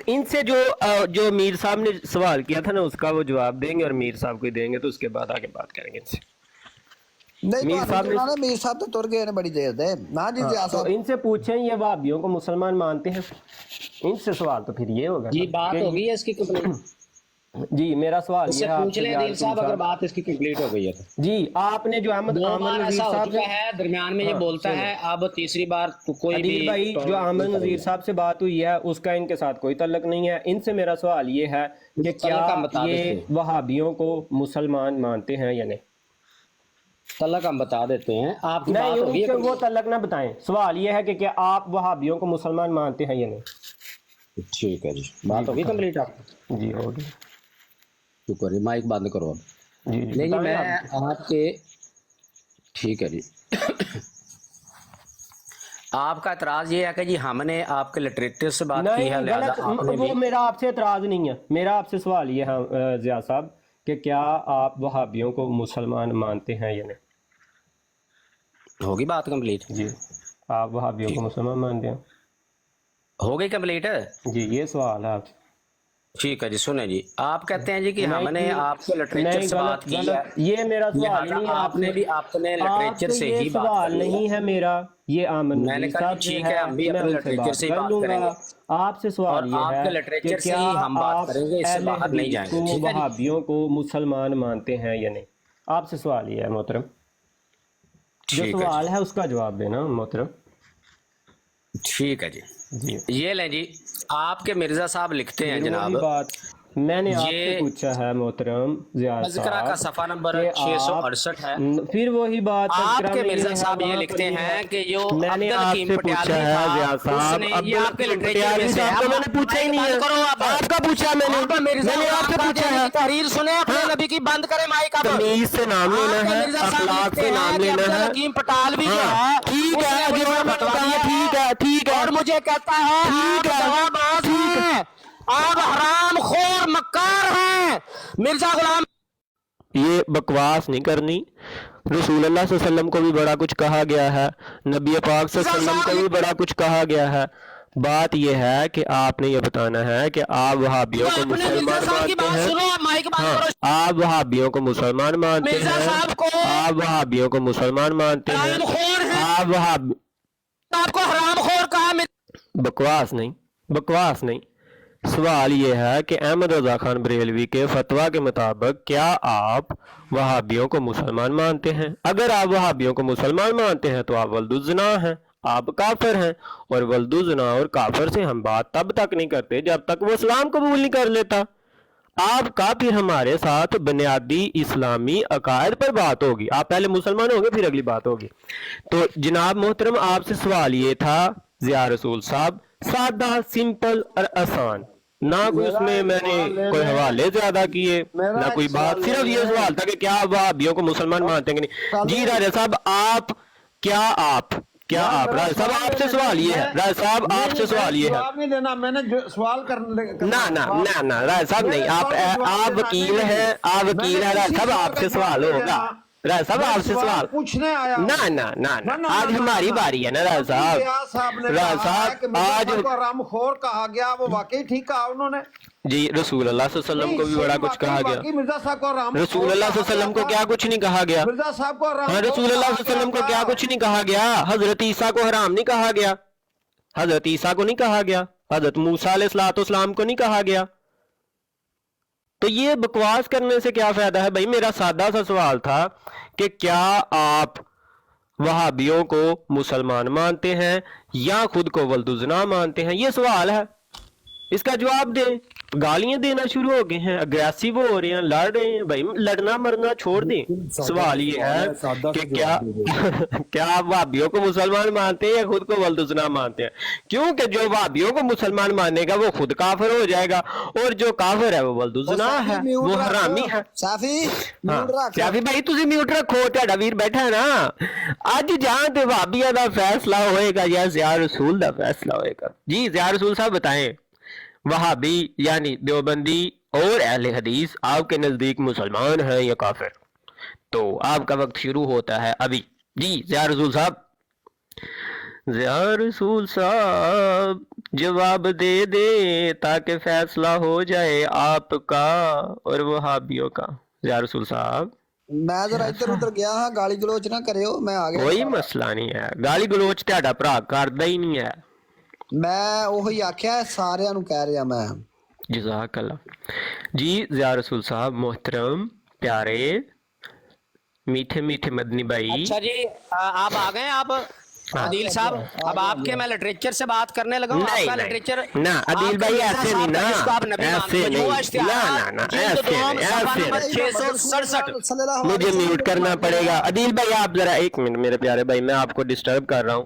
ان سے جو میر صاحب نے سوال کیا تھا نا اس کا وہ جواب دیں گے, اور میر صاحب کو دیں گے تو اس کے بعد آگے بات کریں گے ان سے. نہیں میر صاحب میر صاحب تو تر گئے بڑی دیر دے. ہاں جی ضیاء تو صاحب ان سے پوچھیں یہ وہابیوں کو مسلمان مانتے ہیں, ان سے سوال تو پھر یہ ہوگا. جی بات ہو گئی ہے اس کی کمپلیٹ. جی میرا سوال اس یہ سے ہے پوچھ لیں عدیل صاحب اگر بات اس کی کمپلیٹ ہو گئی ہے تو. جی آپ نے جو احمد دو بار نذیر ایسا ہو صاحب چکا ہے, درمیان میں یہ بولتا ہے, اب تیسری بار کوئی بھی عدیل بھائی جو احمد نذیر صاحب سے بات ہوئی ہے اس کا ان کے ساتھ کوئی تعلق نہیں ہے. ان سے میرا سوال یہ ہے کہ کیا یہ وہابیوں کو مسلمان مانتے ہیں یا نہیں؟ تعلق ہم بتا دیتے ہیں. آپ کی بات نہیں, ہوگی ان کے وہ تعلق نہ بتائیں. سوال یہ ہے کہ کیا آپ وہابیوں کو مسلمان مانتے ہیں یا نہیں؟ ٹھیک ہے جی, بات ہوگی کمپلیٹ آپ کی. جی ہوگی. شکر ہے, مائک بند کرو اب. جی نہیں جی میں آپ کے ٹھیک ہے جی. آپ کا اعتراض یہ ہے کہ جی ہم نے آپ کے لٹریچر سے بات کی ہے, لہذا آپ نے وہ میرا آپ سے اعتراض نہیں ہے. میرا آپ سے سوال یہ ہے ضیاء صاحب کہ کیا آپ وہابیوں کو مسلمان مانتے ہیں یا نہیں؟ ہوگی بات کمپلیٹ. جی آپ وہابیوں کو مسلمان مانتے ہیں؟ ہو گئی کمپلیٹ. جی یہ سوال ہے آپ سے. ٹھیک ہے جی, سنیں جی, آپ کہتے ہیں جی کہ ہم نے آپ کے لٹریچر سے بات کی ہے, یہ میرا سوال نہیں ہے. آپ نے بھی اپنے لٹریچر سے ہی بات سوال کی نہیں ہے میرا, یہ آمن میں نے کہا ٹھیک ہے ہم بھی اپنے لٹریچر سے ہی بات کریں گے. آپ سے سوال یہ ہے آپ کے لٹریچر سے ہی ہم بات کریں گے, اس سے باہر نہیں جائیں گے. ٹھیک ہے جی, وہابیوں کو مسلمان مانتے ہیں یا نہیں؟ آپ سے سوال یہ ہے محترم, جو سوال ہے اس کا جواب دینا محترم. ٹھیک ہے جی. یہ لیں جی, آپ کے مرزا صاحب لکھتے ہیں جناب, بات میں نے آپ سے پوچھا ہے محترم ضیاء تذکرہ کا صفحہ نمبر 668 ہے. پھر وہی بات آپ کے مرزا صاحب یہ لکھتے ہیں کہ جو میں نے آپ سے پوچھا ہے ضیاء صاحب, یہ آپ کے لٹریچر میں سے میں نے پوچھا ہی نہیں ہے, آپ کا پوچھا میں نے آپ سے پوچھا ہے. تحریر سنیں اپنے نبی کی, بند کریں مائک. تمیز سے نام لینا ہے, اخلاق سے نام لینا ہے. حکیم پٹال بھی جو ہے ٹھیک ہے, ٹھیک ہے, اور مجھے کہتا ہے آپ حرام خور مکار ہیں مرزا غلام. یہ بکواس نہیں کرنی. رسول اللہ صلی اللہ علیہ وسلم کو بھی بڑا کچھ کہا گیا ہے, نبی پاک صلی اللہ علیہ وسلم کو بھی بڑا کچھ کہا گیا ہے. بات یہ ہے کہ آپ نے یہ بتانا ہے کہ آپ وہابیوں کو مسلمان مانتے ہیں. آپ وہابیوں کو مسلمان مانتے ہیں, آپ وہابیوں کو مسلمان مانتے ہیں, آپ کو حرام خور کہا. بکواس نہیں, بکواس نہیں. سوال یہ ہے کہ احمد رضا خان بریلوی کے فتویٰ کے مطابق کیا آپ وہابیوں کو مسلمان مانتے ہیں؟ اگر آپ وہابیوں کو مسلمان مانتے ہیں تو آپ ولد الزنا ہیں, آپ کافر ہیں, اور ولد الزنا اور کافر سے ہم بات تب تک نہیں کرتے جب تک وہ اسلام قبول نہیں کر لیتا. آپ کا پھر ہمارے ساتھ بنیادی اسلامی عقائد پر بات ہوگی. آپ پہلے مسلمان ہوں گے پھر اگلی بات ہوگی. تو جناب محترم آپ سے سوال یہ تھا ضیاء رسول صاحب, سادہ, سمپل اور آسان, نہ کوئی اس میں نے کوئی حوالے زیادہ کیے نہ کوئی بات, صرف یہ سوال تھا کہ کیا وہابیوں کو مسلمان مانتے ہیں کہ نہیں. جی راجہ صاحب آپ راجہ صاحب آپ سے سوال یہ ہے, راجہ صاحب آپ سے سوال یہ ہے, میں نے سوال نہ راجہ صاحب نہیں, آپ وکیل ہیں, راجہ صاحب آپ سے سوال ہوگا. راجہ صاحب آپ سے سوال پوچھنے آیا, نہ آج ہماری باری ہے نا راجہ صاحب, آج حرام خور کہا گیا, وہ واقعی ٹھیک کہا انہوں نے. جی رسول اللہ صلی اللہ علیہ وسلم کو بھی بڑا کچھ کہا گیا. مرزا صاحب کو رسول اللہ صلی اللہ علیہ وسلم کو کیا کچھ نہیں کہا گیا. مرزا صاحب کو ہاں رسول اللہ صلی اللہ علیہ وسلم کو کیا کچھ نہیں کہا گیا. حضرت عیسیٰ کو حرام نہیں کہا گیا, حضرت عیسیٰ کو نہیں کہا گیا, حضرت موسیٰ علیہ السلام کو نہیں کہا گیا. تو یہ بکواس کرنے سے کیا فائدہ ہے بھائی. میرا سادہ سا سوال تھا کہ کیا آپ وہابیوں کو مسلمان مانتے ہیں یا خود کو ولد الزنا مانتے ہیں, یہ سوال ہے. اس کا جواب دیں. گالیاں دینا شروع ہو گئے ہیں, اگریسو ہو رہے ہیں, لڑ رہے ہیں. بھائی لڑنا مرنا چھوڑ دیں. سوال یہ ہے کہ کیا آپ وہابیوں کو مسلمان مانتے ہیں یا خود کو ولدسنا مانتے ہیں؟ کیونکہ جو وہابیوں کو مسلمان مانے گا وہ خود کافر ہو جائے گا, اور جو کافر ہے وہ ولدسنا ہے, وہ حرامی ہے. سیافی بھائی تسی میوٹ رکھو, تہاڈا ویر بیٹھا ہے نا. اج جہاں تے وہابیاں دا فیصلہ ہوئے گا یا ضیاء رسول دا فیصلہ ہوئے گا. جی ضیاء رسول صاحب بتائیں, وہابی یعنی دیوبندی اور اہل حدیث آپ کے نزدیک مسلمان ہیں یا کافر؟ تو آپ کا وقت شروع ہوتا ہے ابھی. جی ضیاء رسول صاحب. ضیاء رسول صاحب جواب دے دے تاکہ فیصلہ ہو جائے آپ کا اور وہابیوں کا. ضیاء رسول صاحب میں ذرا ادھر ادھر گیا ہاں, گالی گلوچ نہ کریو, میں آ گیا. کوئی مسئلہ نہیں ہے, گالی گلوچ تہاڈا بھرا کردا ہی نہیں ہے. میں وہی آخیا سارے نو کہہ رہا میں. جزاک اللہ. جی ضیاء رسول صاحب محترم پیارے میٹھے میٹھے مدنی بھائی. اچھا جی آپ آ گئے آپ عدیل صاحب. اب آپ کے میں لٹریچر سے بات کرنے لگا ہوں. آپ کا لٹریچر نہ عدیل بھائی ایسے نہیں نا, ایسے نہیں, مجھے میوٹ کرنا پڑے گا. عدیل بھائی آپ ذرا ایک منٹ میرے پیارے بھائی, میں آپ کو ڈسٹرب کر رہا ہوں.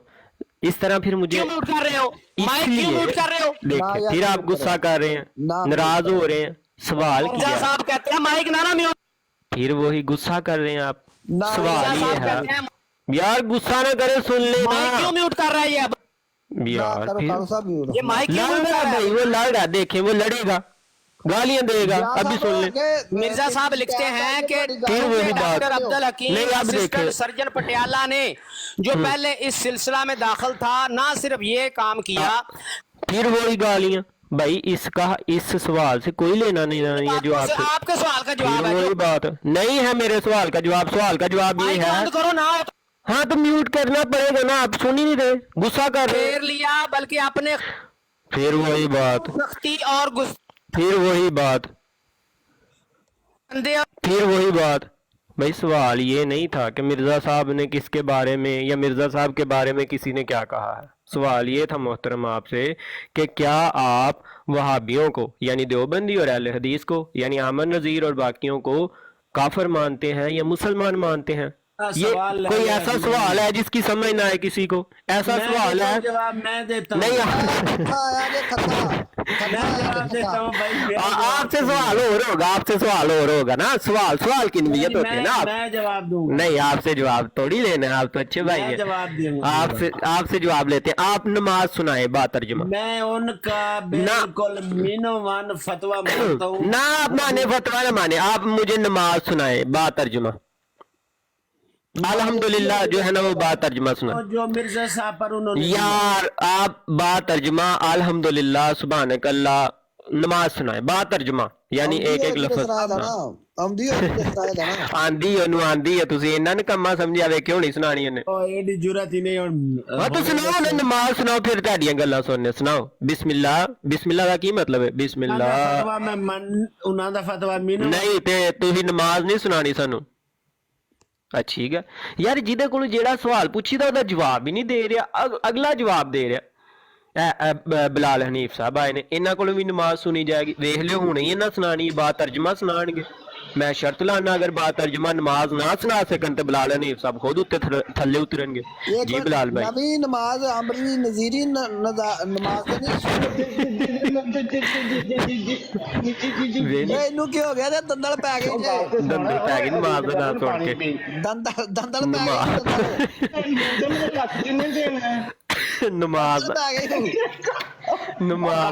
اس طرح پھر مجھے کیوں میوٹ کر رہے ہو؟ مائک کیوں میوٹ کر رہے ہو؟ دیکھیں پھر آپ غصہ کر رہے ہیں, ناراض ہو رہے ہیں. سوال کیا صاحب کہتے ہیں مائک نہ میوٹ, پھر وہی غصہ کر رہے ہیں آپ. سوال یہ ہے یار غصہ نہ کرے, سن لے مائک کیوں میوٹ کر رہا ہے یہ اب؟ یار یہ مائک کیوں میوٹ کر رہا ہے؟ وہ لڑ رہا, دیکھیں وہ لڑے گا, گالیاں دے گا. ابھی سن لیں. مرزا صاحب لکھتے ہیں کہ doctor Abdul Hakim assistant surgeon Patiala نے جو پہلے اس سلسلہ میں داخل تھا نہ صرف یہ کام کیا. پھر وہی گالیاں. بھائی اس کا اس سوال سے کوئی لینا نہیں ہے جو آپ سے. آپ کے سوال کا جواب ہے وہی بات نہیں ہے میرے سوال کا جواب. سوال کا جواب یہ ہے, بند کرو نہ ہاں تو میوٹ کرنا پڑے گا نا, آپ سن ہی نہیں رہے, غصہ کر رہے. پھیر لیا بلکہ اپنے پھر وہی بات, سختی اور پھر وہی بات, پھر وہی بات. بھائی سوال یہ نہیں تھا کہ مرزا صاحب نے کس کے بارے میں یا مرزا صاحب کے بارے میں کسی نے کیا کہا ہے. سوال یہ تھا محترم آپ سے کہ کیا آپ وہابیوں کو یعنی دیوبندی اور اہل حدیث کو یعنی احمد نذیر اور باقیوں کو کافر مانتے ہیں یا مسلمان مانتے ہیں؟ یہ کوئی ایسا سوال ہے جس کی سمجھ نہ آئے کسی کو؟ ایسا سوال ہے نہیں. آپ سے سوال اور ہوگا, آپ سے سوال اور ہوگا نا. سوال کی نیت ہوتی ہے نا. نہیں آپ سے جواب تھوڑی لینا ہے, آپ تو اچھے بھائی ہیں, آپ سے جواب لیتے ہیں. آپ نماز سنائے با ترجمہ. میں ان کا بالکل مینو ون فتویٰ مانتا ہوں. نہ آپ مانے فتویٰ نہ مانے, آپ مجھے نماز سنائے با ترجمہ. الحمدللہ جو ہے نا وہ با ترجمہ سنا. جو مرزا صاحب پر انہوں نے یار آپ با ترجمہ الحمدللہ سبحانک اللہ نماز سنائے با ترجمہ یعنی ایک ایک لفظ. آندھی انہوں آندھی ہے, تسی انہاں نے کما سمجھا وے کیوں نہیں سنانی انہیں. ایڈی جرات ہی نہیں. ہاں تو سناؤ نا, نماز سناؤ پھر تہاڈیاں گلاں سننے. سناؤ بسم اللہ. بسم اللہ دا کی مطلب ہے؟ بسم اللہ انہاں دا فتویٰ مینو نہیں تے تسی نماز نہیں سنانی سانو. اچھا ٹھیک ہے یار, جہدے کولوں جیڑا سوال پوچھی دا دا جواب ہی نہیں دے رہا, اگلا جواب دے رہا. بلال حنیف صاحب آئے نے, انہاں کولوں بھی نماز سنی جائے گی. دیکھ لیو ہوں ہی انہاں سنانی با ترجمہ سنان گے. میں شرط لانا اگر با ترجمہ نماز نہ سنا سکن تو بلال حنیف صاحب خود اتنے تھلے اترن گے. جی بلال بھائی نبی نماز عمری نظیری نماز اینو کی ہو گیا دندل پی گئی. دندل پی گئی نماز کا نام سن کے. دندل پی گئی. نماز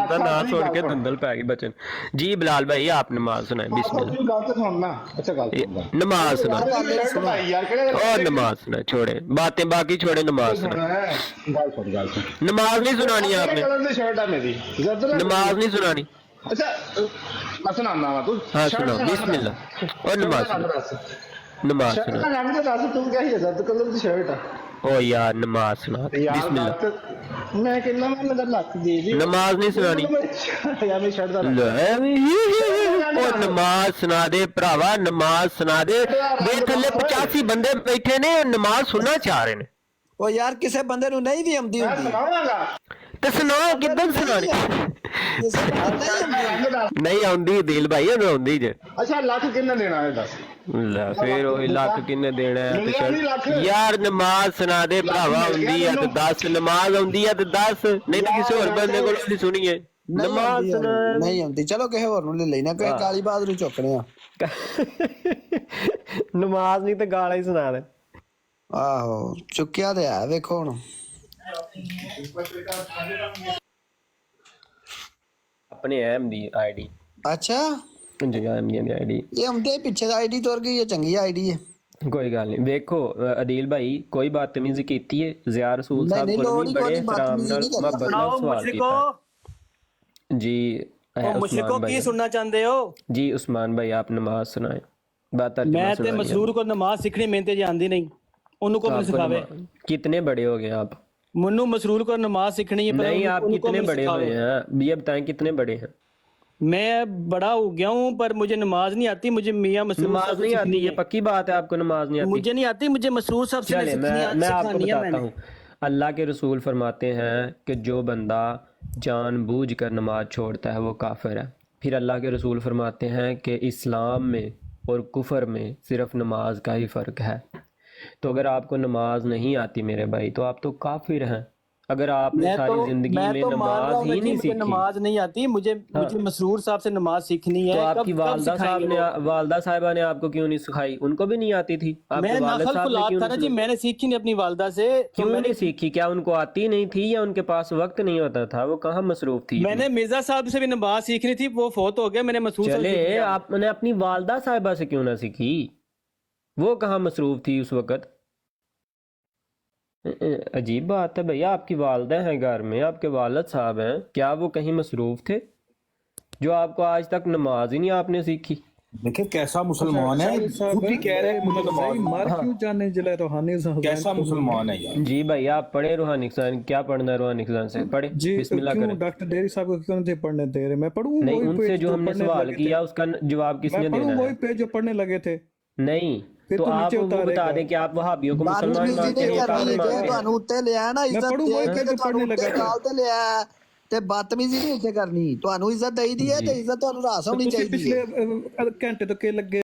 کا نام سن کے دندل پی گئی بچن. جی بلال بھائی آپ نماز سنائیں. بسم اللہ. نماز سنائیں اور نماز سنائیں. چھوڑے باتیں باقی چھوڑے, نماز سنائیں. نماز نہیں سنانی آپ نے, نماز نہیں سنانی. ہاں سناؤ بسم اللہ اور نماز سنائیں. نماز سنائیں. او یار نماز سنا بسم اللہ. نماز نہیں سنانی. اور نماز سنا دے پراوا, نماز سنا دے. بے تھلے 85 بندے بیٹھے نے نماز سننا چاہ رہے نے. او یار کسے بندے نو نہیں بھی آمدی ہوندی. ਤੇ ਸੁਣਾਓ ਕਿੱਦਾਂ ਸੁਣਾਣੀ ਨਹੀਂ ਆਉਂਦੀ ਦਿਲ ਭਾਈ ਉਹਨੂੰ ਆਉਂਦੀ ਜੇ ਅੱਛਾ ਲੱਖ ਕਿੰਨਾ ਦੇਣਾ ਹੈ ਦੱਸ ਲੈ ਫੇਰ ਉਹੀ ਲੱਖ ਕਿੰਨੇ ਦੇਣਾ ਹੈ ਤੇ ਮਿਲਿਆ ਨਹੀਂ ਲੱਖ ਯਾਰ ਨਮਾਜ਼ ਸੁਣਾ ਦੇ ਭਰਾਵਾ ਹੁੰਦੀ ਆ ਤੇ 10 ਨਮਾਜ਼ ਆਉਂਦੀ ਆ ਤੇ 10 ਨਹੀਂ ਤਾਂ ਕਿਸੇ ਹੋਰ ਬੰਦੇ ਕੋਲ ਨਹੀਂ ਸੁਣੀਏ ਨਮਾਜ਼ ਨਹੀਂ ਆਉਂਦੀ ਚਲੋ ਕਿਸੇ ਹੋਰ ਨੂੰ ਲੈ ਲੈਣਾ ਕੋਈ ਕਾਲੀ ਬਾਦ ਨੂੰ ਚੁੱਕਣੇ ਆ ਨਮਾਜ਼ ਨਹੀਂ ਤੇ ਗਾਲਾਂ ਹੀ ਸੁਣਾ ਦੇ ਆਹੋ ਚੁੱਕਿਆ ਤੇ ਆ ਵੇਖੋ ਹੁਣ ਆਪਣੇ ਐਮ ਦੀ ਆਈਡੀ ਅੱਛਾ ਜੀ ਐਮ ਦੀ ਆਈਡੀ ਇਹ ਹੁੰਦੇ ਪਿੱਛੇ ਦਾ ਆਈਡੀ ਤੁਰ ਗਈ ਇਹ ਚੰਗੀ ਆਈਡੀ ਹੈ ਕੋਈ ਗੱਲ ਨਹੀਂ ਵੇਖੋ ਅਦੀਲ ਭਾਈ ਕੋਈ ਬਦਤਮੀਜ਼ੀ ਕੀਤੀ ਹੈ ਜ਼ਿਆ ਰਸੂਲ ਸਾਹਿਬ ਕੋਲ ਵੀ ਬੜੇ ਇhtਰਾਮ ਨਾਲ ਮੁਹੱਬਤ ਨਾਲ ਸਵਾਲ ਕੀਤਾ जी मुशरिको की सुनना चाहते हो जी उस्मान भाई आप नमाज सुनाए बात मैं ते मसरूर को नमाज सीखनी मेहनत जानती नहीं उन्होंने को सिखावे कितने बड़े हो गए आप मन्नू मसरूर को नमाज सीखनी है नहीं आप कितने बड़े हुए हैं ये बताएं कितने बड़े हैं मैं बड़ा हो गया हूँ पर मुझे नमाज नहीं आती मुझे मियाँ मसरूर नमाज नहीं आती ये पक्की बात है आपको नमाज नहीं आती मुझे नहीं आती मुझे मसरूर साहब से मैं आपको बताता हूँ अल्लाह के रसूल फरमाते हैं कि जो बंदा जानबूझकर नमाज छोड़ता है वो काफिर है फिर अल्लाह के रसूल फरमाते हैं कि इस्लाम में और कुफर में सिर्फ नमाज का ही फ़र्क है तो अगर आपको नमाज नहीं आती मेरे भाई तो आप तो काफिर हैं अगर आपने सारी जिंदगी में नमाज ही नहीं सीखी नमाज नहीं आती मुझे मसरूर साहब से नमाज सीखनी है तो आपकी वालदा साहिबा ने आपको क्यों नहीं सिखाई उनको भी नहीं आती थी मैं नफल फुलात था ना जी मैंने सीखी नहीं अपनी वालदा से क्यों नहीं सीखी क्या उनको आती नहीं थी या उनके पास वक्त नहीं होता था वो कहाँ मसरूफ थी मैंने मिर्जा साहब से भी नमाज सीखनी थी वो फौत हो गया मैंने मसरूर चले आपने अपनी वालदा साहिबा से क्यों ना सीखी वो कहाँ मसरूफ थी उस वक्त अजीब बात है भैया आपकी वालदा हैं घर में आपके वालिद साहब हैं क्या वो कहीं मसरूफ थे जो आपको आज तक नमाज ही नहीं आपने सीखी देखिए कैसा मुसलमान है खुद ही कह रहे हैं कैसा मुसलमान है यार जी भाई आप पढ़े रूहानी खजान क्या पढ़ना है रूहानी खजान से पढ़े बिस्मिल्लाह करें डॉक्टर डेरी साहब को क्यों नहीं पढ़ने दे रहे मैं पढ़ूं नहीं उनसे जो हमने सवाल किया उसका जवाब किसने देना है वही पेज जो पढ़ने लगे थे नहीं तो आप वो बता दें कि आप वहाबियों को मुसलमान मानते हैं ਤੁਹਾਨੂੰ ਉੱਤੇ ਲਿਆ ਨਾ ਇੱਜ਼ਤ ਦੇ ਕੇ ਤੁਹਾਨੂੰ ਉੱਤੇ ਕਾਲ ਤੇ ਲਿਆ ਤੇ ਬਦਤਮੀਜ਼ੀ ਨਹੀਂ ਇੱਥੇ ਕਰਨੀ ਤੁਹਾਨੂੰ ਇੱਜ਼ਤ ਦੇਈਦੀ ਹੈ ਤੇ ਇੱਜ਼ਤ ਤੁਹਾਨੂੰ ਰਾਸ ਹੋਣੀ ਚਾਹੀਦੀ ਹੈ ਪਿਛਲੇ ਘੰਟੇ ਤੋਂ ਕੀ ਲੱਗੇ